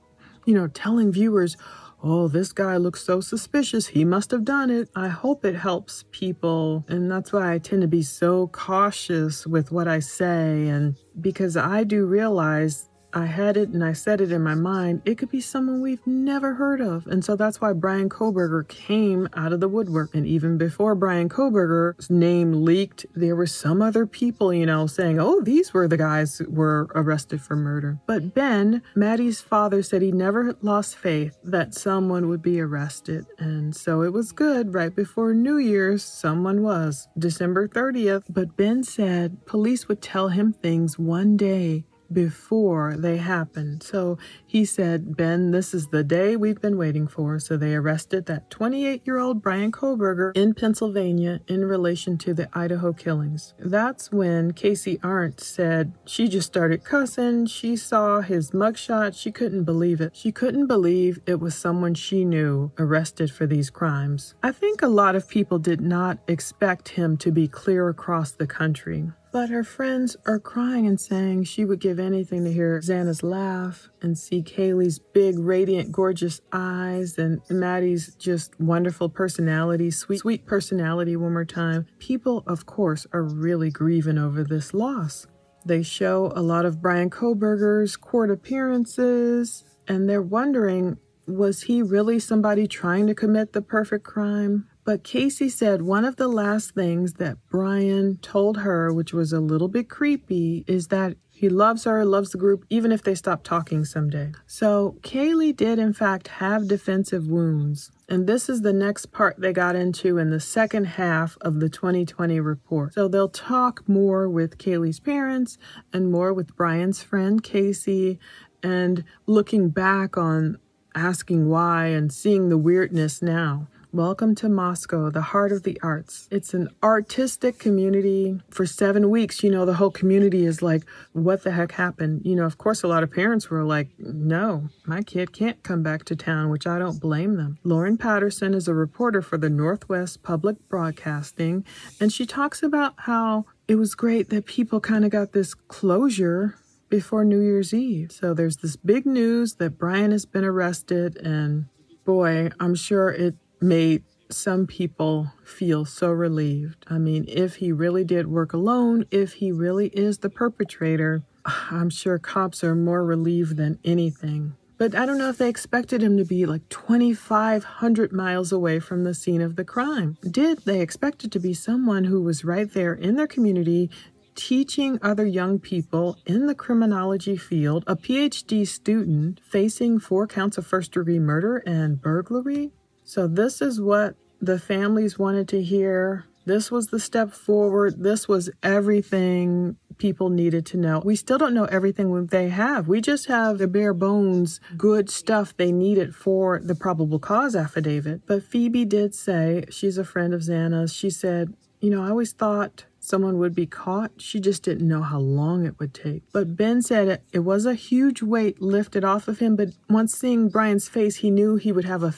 telling viewers, oh, this guy looks so suspicious. He must have done it. I hope it helps people. And that's why I tend to be so cautious with what I say. And because I do realize I had it and I said it in my mind, it could be someone we've never heard of. And so that's why Brian Kohberger came out of the woodwork. And even before Brian Kohberger's name leaked, there were some other people, saying, oh, these were the guys who were arrested for murder. But Ben, Maddie's father, said he never lost faith that someone would be arrested. And so it was good. Right before New Year's, someone was, December 30th. But Ben said police would tell him things one day before they happened. So he said, Ben, this is the day we've been waiting for. So they arrested that 28-year-old Brian Kohberger in Pennsylvania in relation to the Idaho killings. That's when Casey Arndt said she just started cussing. She saw his mugshot. She couldn't believe it. She couldn't believe it was someone she knew arrested for these crimes. I think a lot of people did not expect him to be clear across the country. But her friends are crying and saying she would give anything to hear Xana's laugh and see Kaylee's big, radiant, gorgeous eyes and Maddie's just wonderful personality, sweet personality one more time. People, of course, are really grieving over this loss. They show a lot of Brian Kohberger's court appearances, and they're wondering, was he really somebody trying to commit the perfect crime? But Casey said one of the last things that Brian told her, which was a little bit creepy, is that he loves her, loves the group, even if they stop talking someday. So Kaylee did, in fact, have defensive wounds. And this is the next part they got into in the second half of the 2020 report. So they'll talk more with Kaylee's parents and more with Brian's friend, Casey, and looking back on asking why and seeing the weirdness now. Welcome to Moscow, the heart of the arts. It's an artistic community. For 7 weeks, the whole community is like, what the heck happened? Of course, a lot of parents were like, no, my kid can't come back to town, which I don't blame them. Lauren Patterson is a reporter for the Northwest Public Broadcasting, and she talks about how it was great that people kind of got this closure before New Year's Eve. So there's this big news that Brian has been arrested, and boy, I'm sure it made some people feel so relieved. I mean, if he really did work alone, if he really is the perpetrator, I'm sure cops are more relieved than anything. But I don't know if they expected him to be like 2,500 miles away from the scene of the crime. Did they expect it to be someone who was right there in their community, teaching other young people in the criminology field, a PhD student facing 4 counts of first-degree murder and burglary? So this is what the families wanted to hear. This was the step forward. This was everything people needed to know. We still don't know everything they have. We just have the bare bones, good stuff they needed for the probable cause affidavit. But Phoebe did say, she's a friend of Xana's, she said, I always thought someone would be caught. She just didn't know how long it would take. But Ben said it was a huge weight lifted off of him, but once seeing Brian's face, he knew he would have that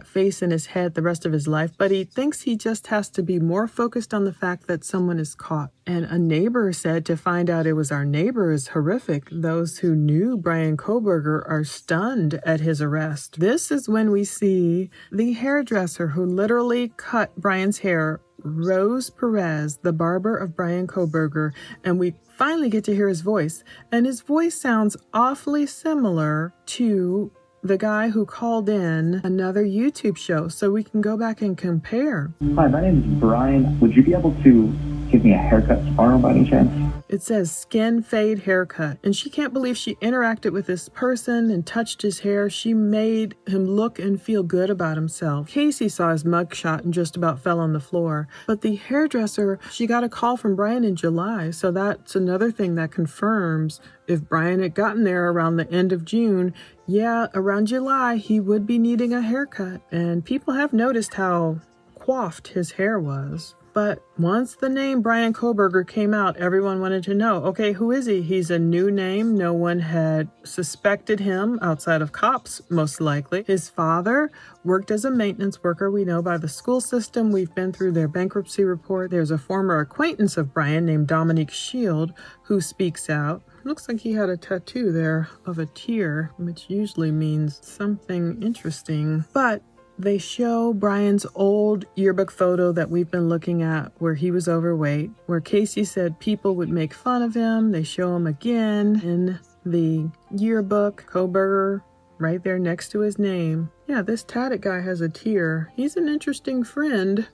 face in his head the rest of his life. But he thinks he just has to be more focused on the fact that someone is caught. And a neighbor said to find out it was our neighbor is horrific. Those who knew Brian Kohberger are stunned at his arrest. This is when we see the hairdresser who literally cut Brian's hair, Rose Perez, the barber of Brian Kohberger, and we finally get to hear his voice. And his voice sounds awfully similar to the guy who called in another YouTube show, so we can go back and compare. Hi, my name is Brian. Would you be able to give me a haircut tomorrow by any chance? It says skin fade haircut, and she can't believe she interacted with this person and touched his hair. She made him look and feel good about himself. Casey saw his mugshot and just about fell on the floor. But the hairdresser, she got a call from Brian in July, so that's another thing that confirms if Brian had gotten there around the end of June, around July, he would be needing a haircut. And people have noticed how coiffed his hair was. But once the name Brian Kohberger came out, everyone wanted to know, okay, who is he? He's a new name. No one had suspected him outside of cops, most likely. His father worked as a maintenance worker, we know, by the school system. We've been through their bankruptcy report. There's a former acquaintance of Brian named Dominique Shield who speaks out. Looks like he had a tattoo there of a tear, which usually means something interesting. But they show Brian's old yearbook photo that we've been looking at where he was overweight, where Casey said people would make fun of him. They show him again in the yearbook, Kohberger, right there next to his name. Yeah, this tatted guy has a tear. He's an interesting friend.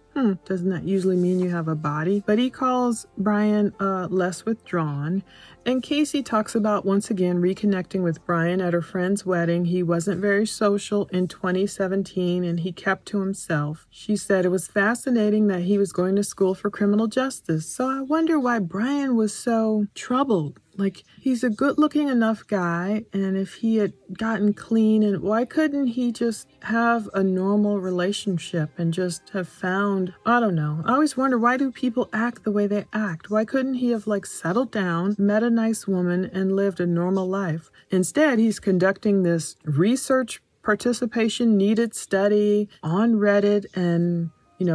Doesn't that usually mean you have a body? But he calls Brian less withdrawn. And Casey talks about, once again, reconnecting with Brian at her friend's wedding. He wasn't very social in 2017, and he kept to himself. She said it was fascinating that he was going to school for criminal justice. So I wonder why Brian was so troubled. Like, he's a good-looking enough guy, and if he had gotten clean, and why couldn't he just have a normal relationship and just have found, I don't know. I always wonder, why do people act the way they act? Why couldn't he have, settled down, met a nice woman, and lived a normal life? Instead, he's conducting this research participation needed study on Reddit and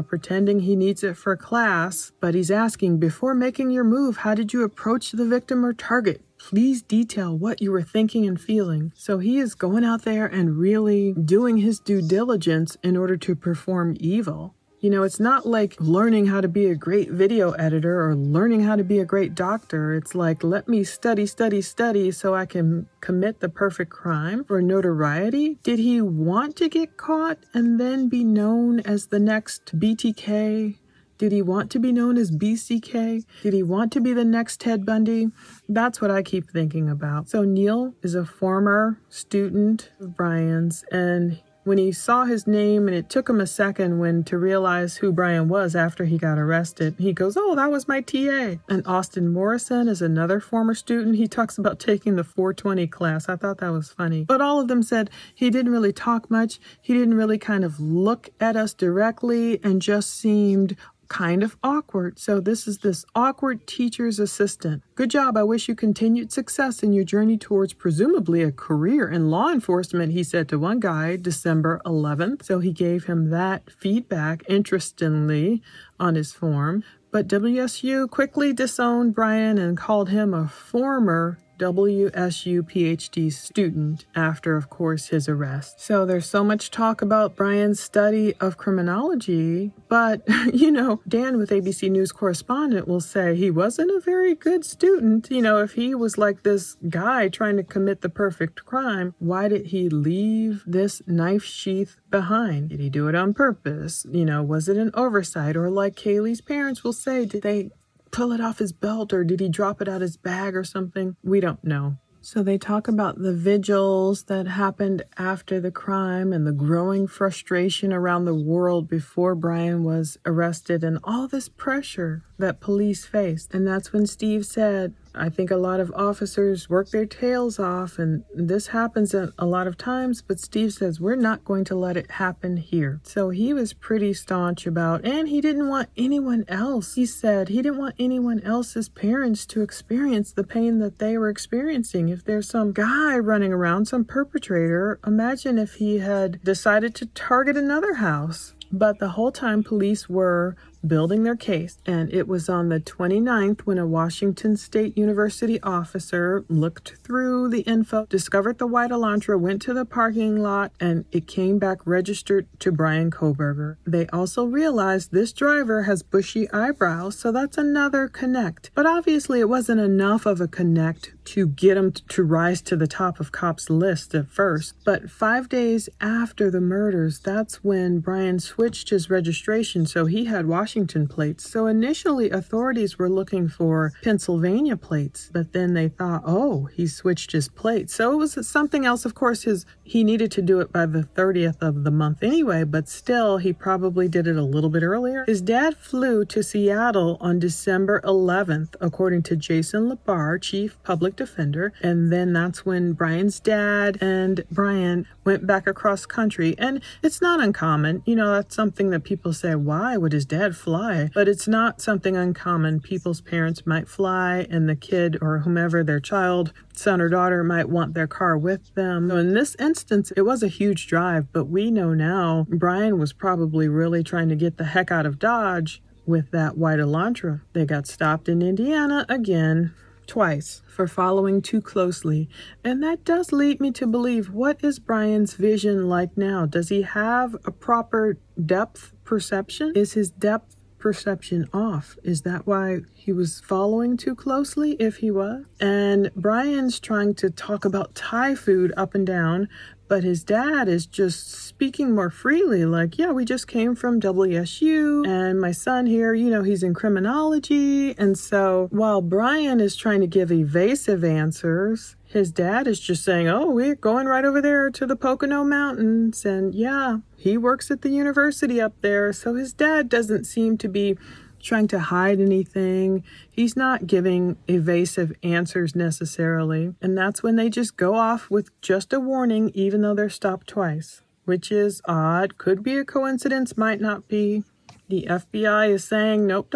pretending he needs it for class, but he's asking, before making your move, how did you approach the victim or target? Please detail what you were thinking and feeling. So he is going out there and really doing his due diligence in order to perform evil. It's not like learning how to be a great video editor or learning how to be a great doctor. It's like, let me study so I can commit the perfect crime for notoriety. Did he want to get caught and then be known as the next BTK? Did he want to be known as BCK? Did he want to be the next Ted Bundy? That's what I keep thinking about. So Neil is a former student of Brian's, and when he saw his name, and it took him a second to realize who Brian was after he got arrested, he goes, oh, that was my TA. And Austin Morrison is another former student. He talks about taking the 420 class. I thought that was funny. But all of them said he didn't really talk much. He didn't really kind of look at us directly and just seemed kind of awkward. So this is this awkward teacher's assistant. Good job. I wish you continued success in your journey towards presumably a career in law enforcement, he said to one guy December 11th. So he gave him that feedback, interestingly, on his form. But WSU quickly disowned Brian and called him a former WSU PhD student after, of course, his arrest. So there's so much talk about Brian's study of criminology, but, Dan with ABC News correspondent will say he wasn't a very good student. If he was like this guy trying to commit the perfect crime, why did he leave this knife sheath behind? Did he do it on purpose? Was it an oversight? Or like Kaylee's parents will say, did they pull it off his belt or did he drop it out his bag or something? We don't know. So they talk about the vigils that happened after the crime and the growing frustration around the world before Brian was arrested and all this pressure that police faced. And that's when Steve said, I think a lot of officers work their tails off, and this happens a lot of times, but Steve says, we're not going to let it happen here. So he was pretty staunch about, and he didn't want anyone else. He said he didn't want anyone else's parents to experience the pain that they were experiencing. If there's some guy running around, some perpetrator, imagine if he had decided to target another house. But the whole time police were building their case, and it was on the 29th when a Washington State University officer looked through the info, discovered the white Elantra, went to the parking lot, and it came back registered to Brian Kohberger. They also realized this driver has bushy eyebrows, so that's another connect. But obviously it wasn't enough of a connect to get him to rise to the top of cops' list at first. But 5 days after the murders, that's when Brian switched his registration, so he had Washington plates. So initially authorities were looking for Pennsylvania plates, but then they thought, oh, he switched his plates. So it was something else. Of course, he needed to do it by the 30th of the month anyway, but still he probably did it a little bit earlier. His dad flew to Seattle on December 11th, according to Jason Labar, chief public defender, and then that's when Brian's dad and Brian went back across country. And it's not uncommon, that's something that people say, why would his dad fly? But it's not something uncommon. People's parents might fly and the kid or whomever, their child, son or daughter, might want their car with them. So in this instance, it was a huge drive, but we know now Brian was probably really trying to get the heck out of Dodge with that white Elantra. They got stopped in Indiana again, twice, for following too closely. And that does lead me to believe, what is Brian's vision like now? Does he have a proper depth perception? Is his depth perception off? Is that why he was following too closely, if he was? And Brian's trying to talk about Thai food up and down, but his dad is just speaking more freely, like, yeah, we just came from WSU, and my son here, he's in criminology. And so while Brian is trying to give evasive answers, his dad is just saying, oh, we're going right over there to the Pocono Mountains, and yeah, he works at the university up there. So his dad doesn't seem to be trying to hide anything. He's not giving evasive answers necessarily. And that's when they just go off with just a warning, even though they're stopped twice, which is odd. Could be a coincidence, might not be. The FBI is saying, nope,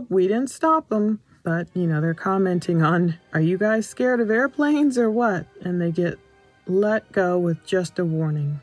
we didn't stop them. But, they're commenting on, are you guys scared of airplanes or what? And they get let go with just a warning.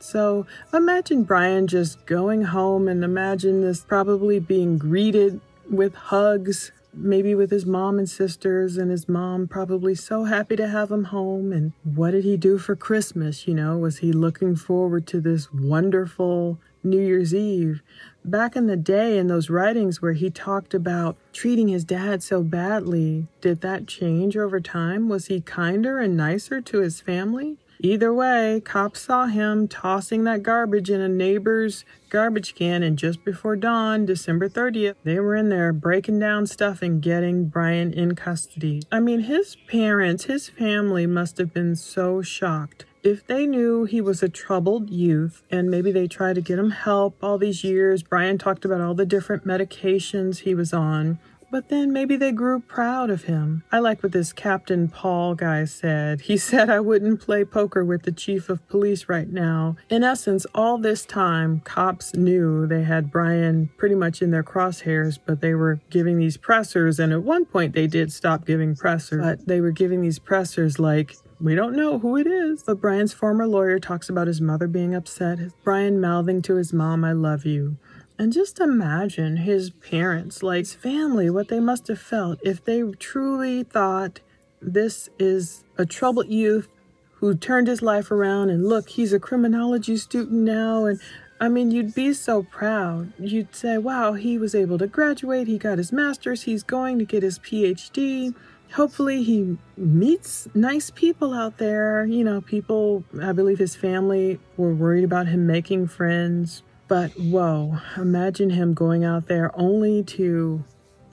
So imagine Brian just going home, and imagine this probably being greeted with hugs, maybe with his mom and sisters, and his mom probably so happy to have him home. And what did he do for Christmas? Was he looking forward to this wonderful New Year's Eve? Back in the day, in those writings where he talked about treating his dad so badly, did that change over time? Was he kinder and nicer to his family? Either way, cops saw him tossing that garbage in a neighbor's garbage can, and just before dawn, December 30th, they were in there breaking down stuff and getting Brian in custody. I mean, his parents, his family must have been so shocked. If they knew he was a troubled youth, and maybe they tried to get him help all these years, Brian talked about all the different medications he was on, but then maybe they grew proud of him. I like what this Captain Paul guy said. He said, I wouldn't play poker with the chief of police right now. In essence, all this time, cops knew they had Brian pretty much in their crosshairs, but they were giving these pressers, and at one point they did stop giving pressers, but they were giving these pressers like, we don't know who it is. But Brian's former lawyer talks about his mother being upset, Brian mouthing to his mom, I love you. And just imagine his parents, like his family, what they must have felt if they truly thought this is a troubled youth who turned his life around, and look, he's a criminology student now. And I mean, you'd be so proud. You'd say, wow, he was able to graduate. He got his master's. He's going to get his PhD. Hopefully he meets nice people out there. You know, people, I believe his family were worried about him making friends. But whoa, imagine him going out there only to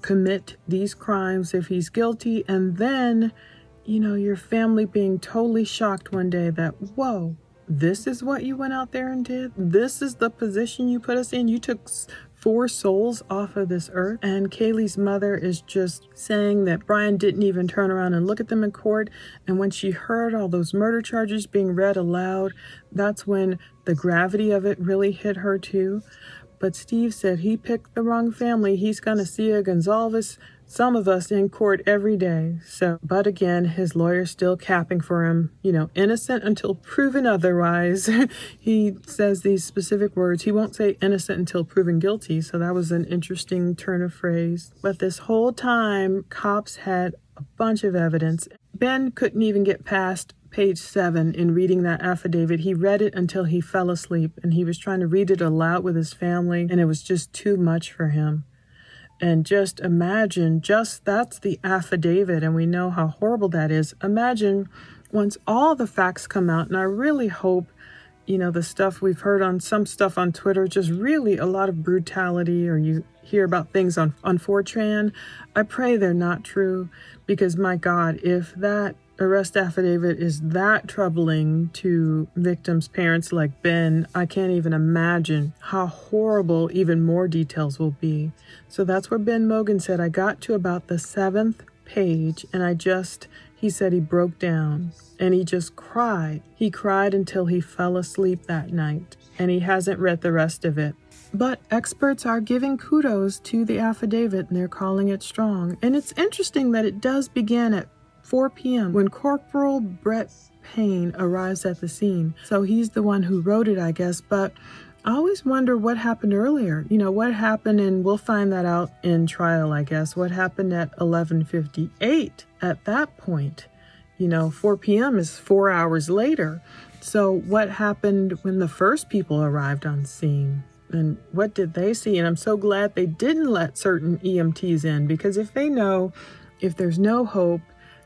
commit these crimes if he's guilty, and then, you know, your family being totally shocked one day that, whoa, this is what you went out there and did? This is the position you put us in? You took 4 souls off of this earth? And Kaylee's mother is just saying that Brian didn't even turn around and look at them in court. And when she heard all those murder charges being read aloud, that's when the gravity of it really hit her too. But Steve said he picked the wrong family. He's going to see a Gonzalez, some of us, in court every day. So, but again, his lawyer's still capping for him, you know, innocent until proven otherwise. He says these specific words. He won't say innocent until proven guilty. So that was an interesting turn of phrase. But this whole time, cops had a bunch of evidence. Ben couldn't even get past page 7 in reading that affidavit. He read it until he fell asleep, and he was trying to read it aloud with his family, and it was just too much for him. And just imagine, that's the affidavit, and we know how horrible that is. Imagine once all the facts come out, and I really hope, you know, the stuff we've heard on some stuff on Twitter, just really a lot of brutality, or you hear about things on 4chan. I pray they're not true, because my God, if that arrest affidavit is that troubling to victims' parents like Ben, I can't even imagine how horrible even more details will be. So that's where Ben Mogan said, I got to about the 7th page, and he said he broke down, and he just cried. He cried until he fell asleep that night, and he hasn't read the rest of it. But experts are giving kudos to the affidavit, and they're calling it strong. And it's interesting that it does begin at 4 p.m. when Corporal Brett Payne arrives at the scene. So he's the one who wrote it, I guess. But I always wonder what happened earlier. You know, what happened, and we'll find that out in trial, I guess. What happened at 11:58 at that point? You know, 4 p.m. is 4 hours later. So what happened when the first people arrived on scene? And what did they see? And I'm so glad they didn't let certain EMTs in, because if they know, if there's no hope,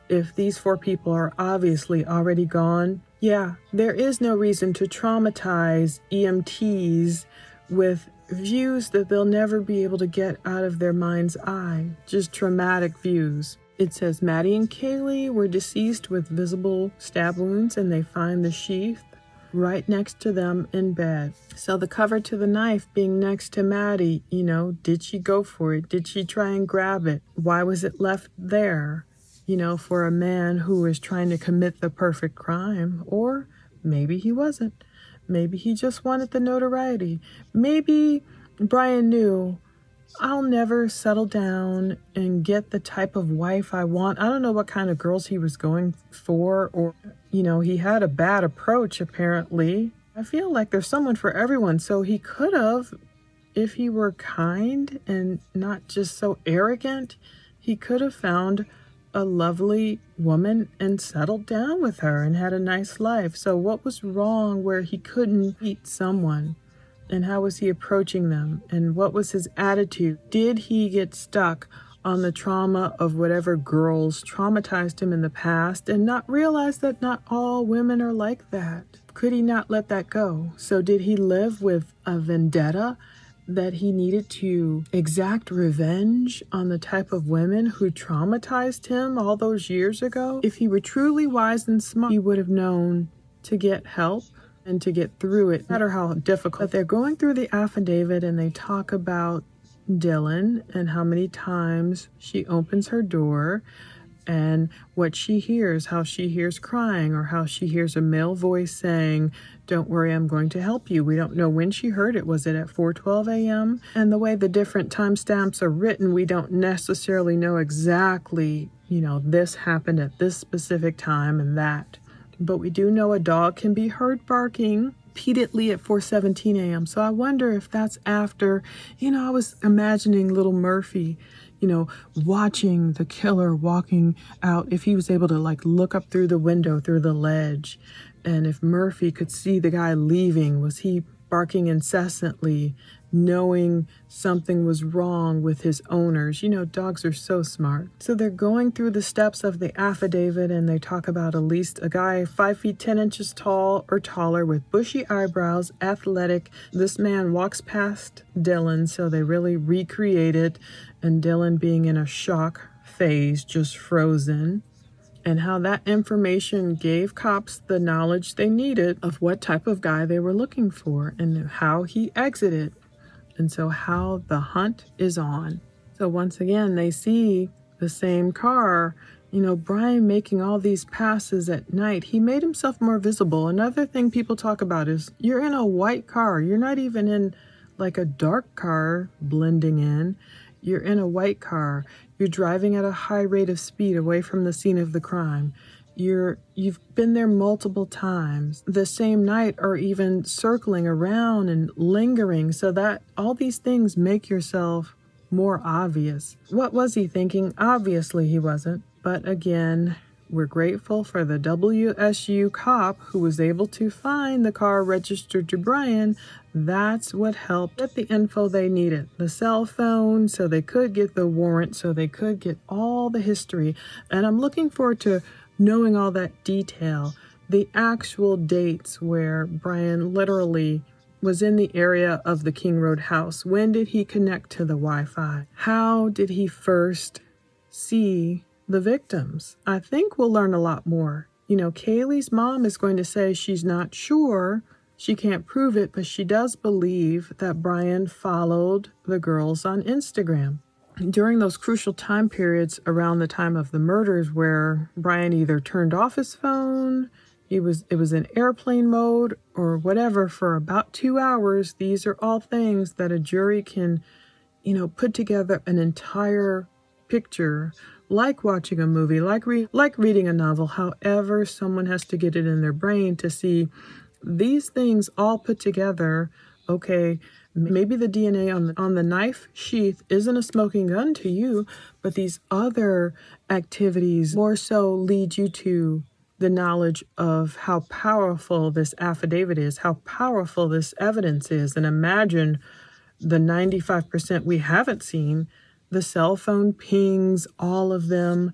if these 4 people are obviously already gone, yeah, there is no reason to traumatize EMTs with views that they'll never be able to get out of their mind's eye. Just traumatic views. It says Maddie and Kaylee were deceased with visible stab wounds, and they find the sheath right next to them in bed. So the cover to the knife being next to Maddie, you know, did she go for it? Did she try and grab it? Why was it left there? You know, for a man who is trying to commit the perfect crime. Or maybe he wasn't. Maybe he just wanted the notoriety. Maybe Brian knew, I'll never settle down and get the type of wife I want. I don't know what kind of girls he was going for, or, you know, he had a bad approach apparently. I feel like there's someone for everyone. So he could have, if he were kind and not just so arrogant, he could have found a lovely woman and settled down with her and had a nice life. So what was wrong where he couldn't meet someone? And how was he approaching them? And what was his attitude? Did he get stuck on the trauma of whatever girls traumatized him in the past and not realize that not all women are like that? Could he not let that go? So did he live with a vendetta that he needed to exact revenge on the type of women who traumatized him all those years ago? If he were truly wise and smart, he would have known to get help and to get through it, no matter how difficult. But they're going through the affidavit, and they talk about Dylan and how many times she opens her door and what she hears, how she hears crying, or how she hears a male voice saying, don't worry, I'm going to help you. We don't know when she heard it. Was it at 4:12 a.m.? And the way the different timestamps are written, we don't necessarily know exactly, you know, this happened at this specific time and that. But we do know a dog can be heard barking repeatedly at 4:17 a.m. So I wonder if that's after, you know, I was imagining little Murphy watching the killer walking out, if he was able to like look up through the window, through the ledge, and if Murphy could see the guy leaving, was he barking incessantly, knowing something was wrong with his owners? Dogs are so smart. So they're going through the steps of the affidavit, and they talk about at least a guy 5 feet 10 inches tall or taller with bushy eyebrows, athletic. This man walks past Dylan, so they really recreate it, and Dylan being in a shock phase, just frozen. And how that information gave cops the knowledge they needed of what type of guy they were looking for and how he exited. And so how the hunt is on. So once again, they see the same car. Brian making all these passes at night. He made himself more visible. Another thing people talk about is you're in a white car. You're not even in like a dark car blending in. You're in a white car. You're driving at a high rate of speed away from the scene of the crime. You've been there multiple times the same night, or even circling around and lingering, so that all these things make yourself more obvious. What was he thinking? Obviously he wasn't. But again, we're grateful for the WSU cop who was able to find the car registered to Brian. That's what helped get the info they needed. The cell phone, so they could get the warrant, so they could get all the history. And I'm looking forward to knowing all that detail. The actual dates where Brian literally was in the area of the King Road house. When did he connect to the Wi-Fi? How did he first see the victims? I think we'll learn a lot more. Kaylee's mom is going to say she's not sure. She can't prove it, but she does believe that Brian followed the girls on Instagram. During those crucial time periods around the time of the murders where Brian either turned off his phone, it was in airplane mode, or whatever for about 2 hours, these are all things that a jury can, put together an entire picture, like watching a movie, like reading a novel. However, someone has to get it in their brain to see these things all put together. Okay, maybe the DNA on the knife sheath isn't a smoking gun to you, but these other activities more so lead you to the knowledge of how powerful this affidavit is, how powerful this evidence is. And imagine the 95% we haven't seen, the cell phone pings, all of them,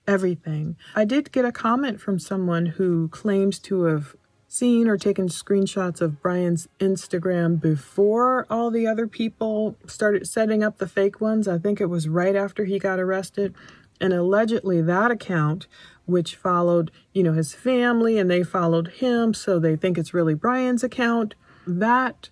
everything. I did get a comment from someone who claims to have seen or taken screenshots of Brian's Instagram before all the other people started setting up the fake ones. I think it was right after he got arrested. And allegedly that account, which followed, his family, and they followed him, so they think it's really Brian's account. That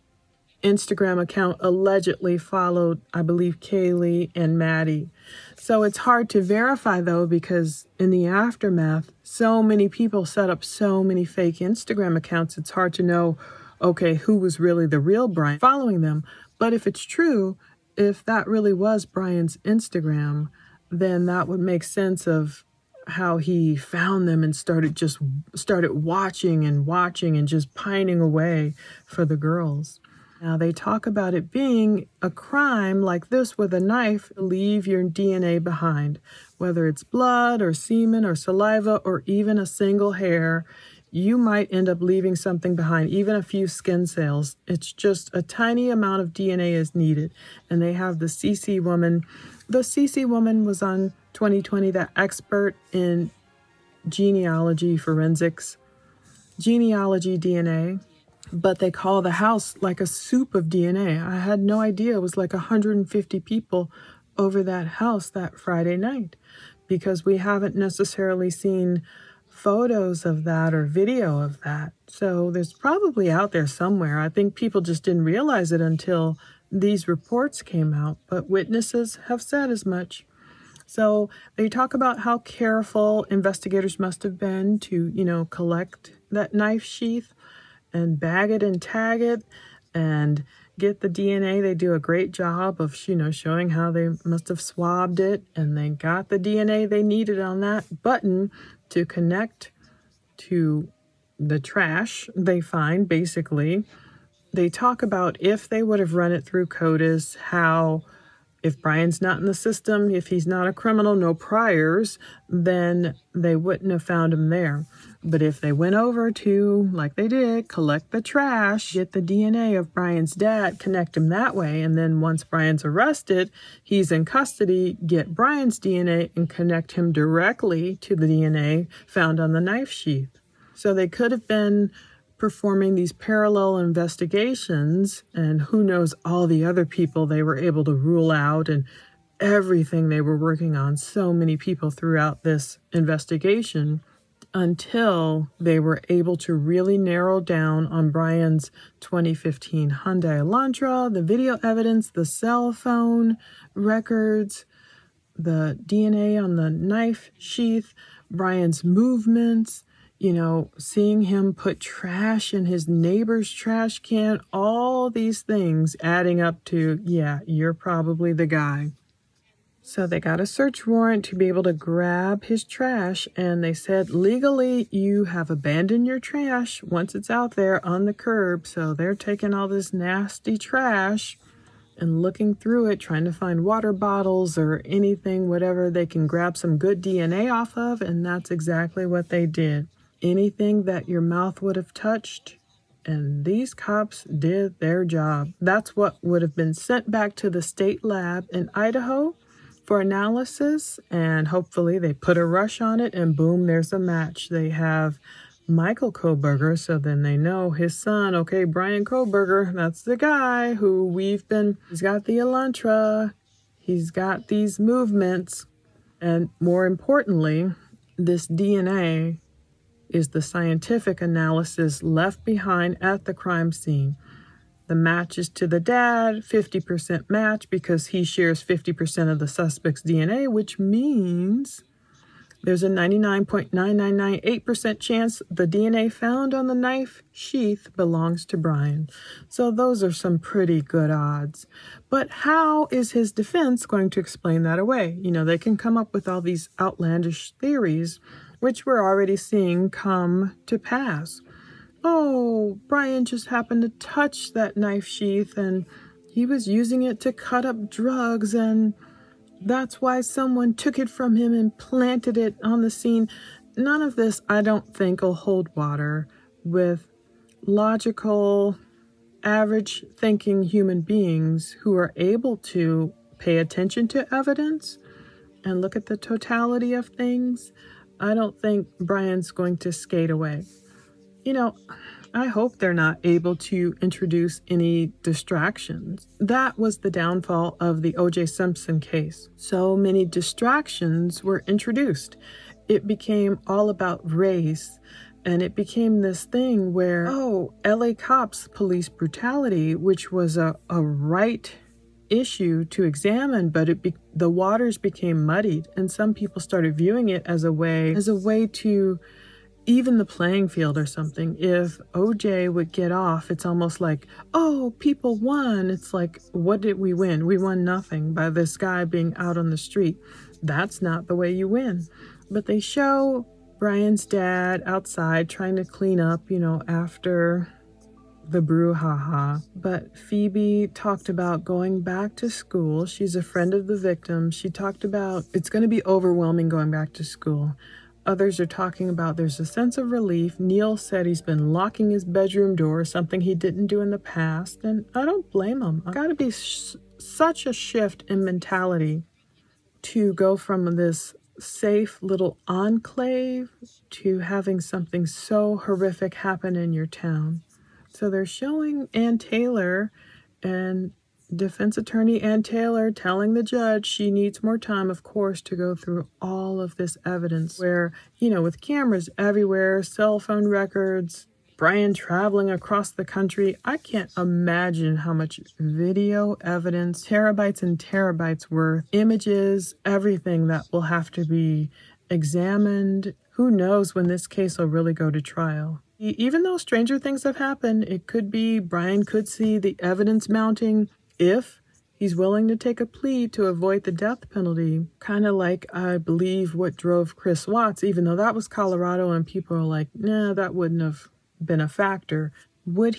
Instagram account allegedly followed, I believe, Kaylee and Maddie. So it's hard to verify, though, because in the aftermath, so many people set up so many fake Instagram accounts. It's hard to know, okay, who was really the real Brian following them. But if it's true, if that really was Brian's Instagram, then that would make sense of how he found them and started watching and just pining away for the girls. Now, they talk about it being a crime like this with a knife, leave your DNA behind, whether it's blood or semen or saliva or even a single hair. You might end up leaving something behind, even a few skin cells. It's just a tiny amount of DNA is needed. And they have the CC woman. The CC woman was on 2020, that expert in genealogy, forensics, genealogy DNA. But they call the house like a soup of DNA. I had no idea it was like 150 people over that house that Friday night, because we haven't necessarily seen photos of that or video of that. So there's probably out there somewhere. I think people just didn't realize it until these reports came out, but witnesses have said as much. So they talk about how careful investigators must have been to, collect that knife sheath and bag it and tag it and get the DNA. They do a great job of, showing how they must have swabbed it, and they got the DNA they needed on that button to connect to the trash they find, basically. They talk about if they would have run it through CODIS, how If Brian's not in the system, if he's not a criminal, no priors, then they wouldn't have found him there. But if they went over to, like they did, collect the trash, get the DNA of Brian's dad, connect him that way, and then once Brian's arrested, he's in custody, get Brian's DNA and connect him directly to the DNA found on the knife sheath. So they could have been performing these parallel investigations, and who knows all the other people they were able to rule out and everything they were working on, so many people throughout this investigation, until they were able to really narrow down on Brian's 2015 Hyundai Elantra, the video evidence, the cell phone records, the DNA on the knife sheath, Brian's movements, seeing him put trash in his neighbor's trash can, all these things adding up to, yeah, you're probably the guy. So they got a search warrant to be able to grab his trash, and they said legally you have abandoned your trash once it's out there on the curb. So they're taking all this nasty trash and looking through it, trying to find water bottles or anything, whatever they can grab some good DNA off of, and that's exactly what they did. Anything that your mouth would have touched, and these cops did their job. That's what would have been sent back to the state lab in Idaho for analysis, and hopefully they put a rush on it, and boom, there's a match. They have Michael Kohberger, so then they know his son, okay, Brian Kohberger, that's the guy who he's got the Elantra, he's got these movements, and more importantly, this DNA is the scientific analysis left behind at the crime scene. The match is to the dad, 50% match because he shares 50% of the suspect's DNA, which means there's a 99.9998% chance the DNA found on the knife sheath belongs to Brian. So those are some pretty good odds. But how is his defense going to explain that away? They can come up with all these outlandish theories, which we're already seeing come to pass. Oh, Brian just happened to touch that knife sheath and he was using it to cut up drugs, and that's why someone took it from him and planted it on the scene. None of this, I don't think, will hold water with logical, average thinking human beings who are able to pay attention to evidence and look at the totality of things. I don't think Brian's going to skate away. I hope they're not able to introduce any distractions. That was the downfall of the O.J. Simpson case. So many distractions were introduced. It became all about race, and it became this thing where, LA cops, police brutality, which was a right issue to examine, but the waters became muddied, and some people started viewing it as a way to even the playing field or something. If OJ would get off, it's almost like, people won. It's like, what did we win? We won nothing by this guy being out on the street. That's not the way you win. But they show Brian's dad outside trying to clean up, after the brouhaha. But Phoebe talked about going back to school. She's a friend of the victim. She talked about it's going to be overwhelming going back to school. Others are talking about there's a sense of relief. Neil said he's been locking his bedroom door, something he didn't do in the past, and I don't blame him. It's got to be such a shift in mentality to go from this safe little enclave to having something so horrific happen in your town. So they're showing Ann Taylor and defense attorney Ann Taylor telling the judge she needs more time, of course, to go through all of this evidence where, with cameras everywhere, cell phone records, Brian traveling across the country. I can't imagine how much video evidence, terabytes and terabytes worth, images, everything that will have to be examined. Who knows when this case will really go to trial? Even though stranger things have happened, it could be Brian could see the evidence mounting if he's willing to take a plea to avoid the death penalty. Kind of like, I believe, what drove Chris Watts, even though that was Colorado and people are like, nah, that wouldn't have been a factor. Would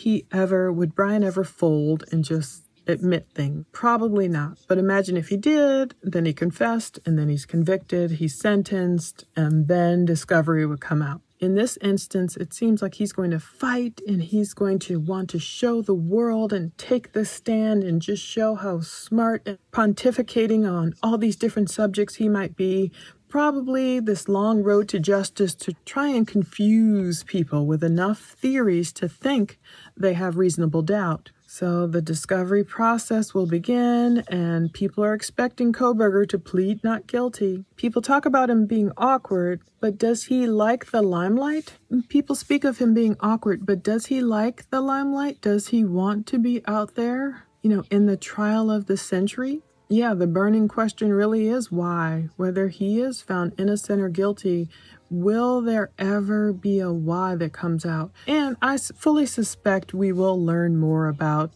Brian ever fold and just admit things? Probably not. But imagine if he did, then he confessed, and then he's convicted, he's sentenced, and then discovery would come out. In this instance, it seems like he's going to fight and he's going to want to show the world and take the stand and just show how smart and pontificating on all these different subjects he might be. Probably this long road to justice to try and confuse people with enough theories to think they have reasonable doubt. So the discovery process will begin, and people are expecting Kohberger to plead not guilty. People talk about him being awkward, but does he like the limelight? People speak of him being awkward, but does he like the limelight? Does he want to be out there, in the trial of the century? Yeah, the burning question really is why. Whether he is found innocent or guilty, will there ever be a why that comes out? And I fully suspect we will learn more about,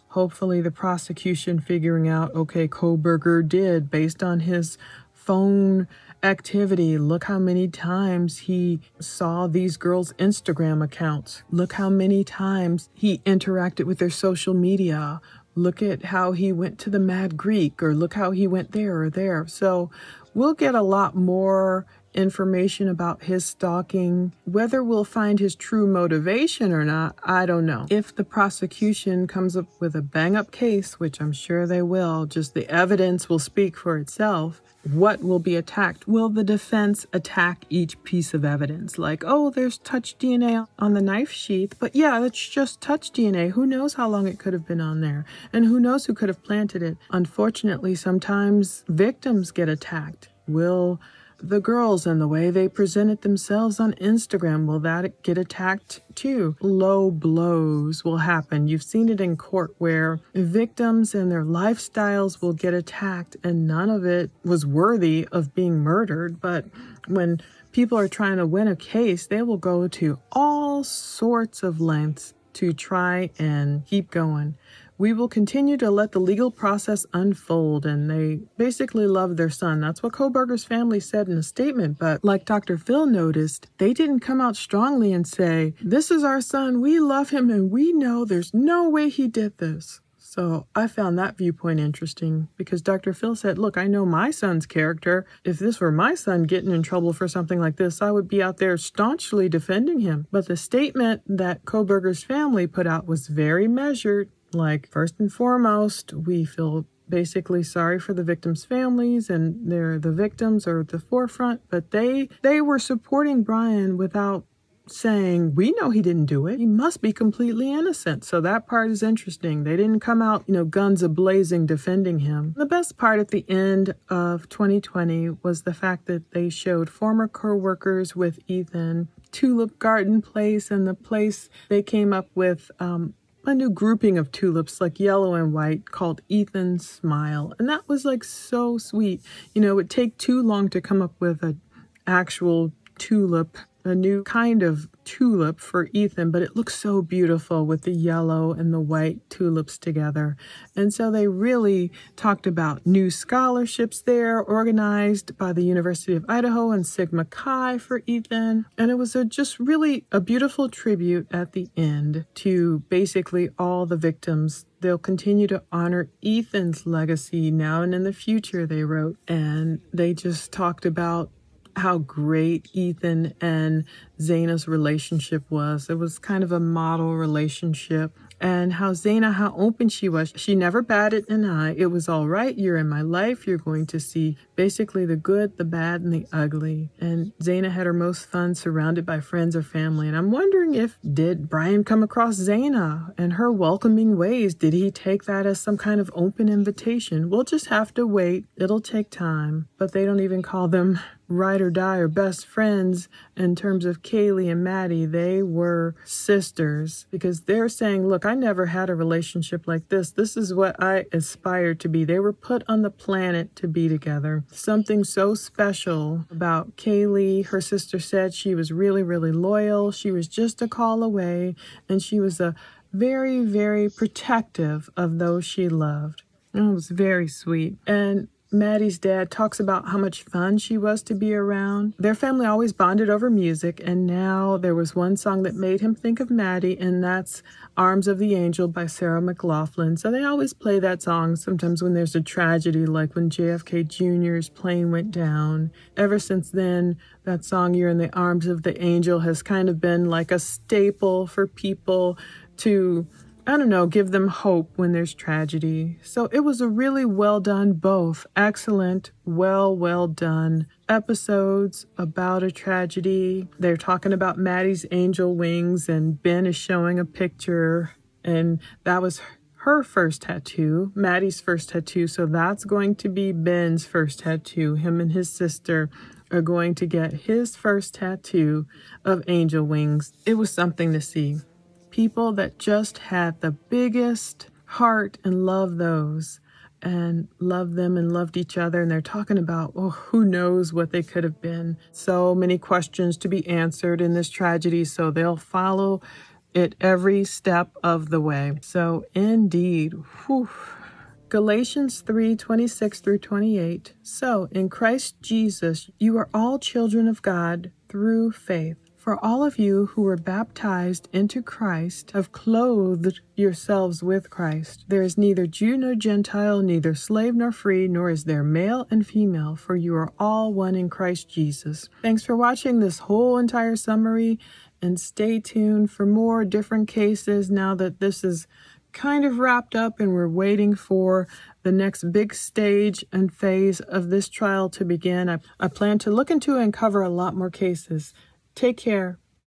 hopefully, the prosecution figuring out, okay, Kohberger did, based on his phone activity. Look how many times he saw these girls' Instagram accounts. Look how many times he interacted with their social media. Look at how he went to the Mad Greek, or look how he went there or there. So we'll get a lot more information about his stalking. Whether we'll find his true motivation or not, I don't know. If the prosecution comes up with a bang-up case, which I'm sure they will, just the evidence will speak for itself. What will be attacked? Will the defense attack each piece of evidence? Like, oh, there's touch DNA on the knife sheath, but yeah, it's just touch DNA. Who knows how long it could have been on there? And who knows who could have planted it? Unfortunately, sometimes victims get attacked. Will the girls and the way they presented themselves on Instagram, will that get attacked too? Low blows will happen. You've seen it in court where victims and their lifestyles will get attacked and none of it was worthy of being murdered. But when people are trying to win a case, they will go to all sorts of lengths to try and keep going. We will continue to let the legal process unfold, and they basically love their son. That's what Kohberger's family said in a statement, but like Dr. Phil noticed, they didn't come out strongly and say, this is our son, we love him, and we know there's no way he did this. So I found that viewpoint interesting because Dr. Phil said, look, I know my son's character. If this were my son getting in trouble for something like this, I would be out there staunchly defending him. But the statement that Kohberger's family put out was very measured. Like, first and foremost, we feel basically sorry for the victims' families, and the victims are at the forefront, but they were supporting Brian without saying, we know he didn't do it. He must be completely innocent. So that part is interesting. They didn't come out, guns a-blazing defending him. The best part at the end of 2020 was the fact that they showed former co-workers with Ethan, Tulip Garden Place, and the place they came up with, a new grouping of tulips, like yellow and white, called Ethan's Smile. And that was so sweet. It would take too long to come up with an actual tulip, a new kind of tulip for Ethan, but it looks so beautiful with the yellow and the white tulips together. And so they really talked about new scholarships there organized by the University of Idaho and Sigma Chi for Ethan. And it was just really a beautiful tribute at the end to basically all the victims. They'll continue to honor Ethan's legacy now and in the future, they wrote. And they just talked about how great Ethan and Zaina's relationship was. It was kind of a model relationship. And how Zaina, how open she was. She never batted an eye. It was all right. You're in my life. You're going to see basically the good, the bad, and the ugly. And Zaina had her most fun surrounded by friends or family. And I'm wondering did Brian come across Zaina and her welcoming ways? Did he take that as some kind of open invitation? We'll just have to wait. It'll take time. But they don't even call them ride or die or best friends in terms of Kaylee and Maddie. They were sisters because they're saying, look, I never had a relationship like this. This is what I aspired to be. They were put on the planet to be together. Something so special about Kaylee. Her sister said she was really, really loyal. She was just a call away, and she was a very, very protective of those she loved. It was very sweet. And Maddie's dad talks about how much fun she was to be around. Their family always bonded over music, and now there was one song that made him think of Maddie, and that's Arms of the Angel by Sarah McLachlan. So they always play that song sometimes when there's a tragedy, like when JFK Jr.'s plane went down. Ever since then, that song, You're in the Arms of the Angel, has kind of been like a staple for people to, I don't know, give them hope when there's tragedy. So it was a really well done, both excellent, well done episodes about a tragedy. They're talking about Maddie's angel wings, and Ben is showing a picture, and that was her first tattoo, Maddie's first tattoo. So that's going to be Ben's first tattoo. Him and his sister are going to get his first tattoo of angel wings. It was something to see. People that just had the biggest heart and loved those and loved them and loved each other. And they're talking about, who knows what they could have been. So many questions to be answered in this tragedy. So they'll follow it every step of the way. So indeed, Galatians 3:26 through 28. So in Christ Jesus, you are all children of God through faith. For all of you who were baptized into Christ have clothed yourselves with Christ. There is neither Jew nor Gentile, neither slave nor free, nor is there male and female, for you are all one in Christ Jesus. Thanks for watching this whole entire summary, and stay tuned for more different cases now that this is kind of wrapped up and we're waiting for the next big stage and phase of this trial to begin. I plan to look into and cover a lot more cases. Take care.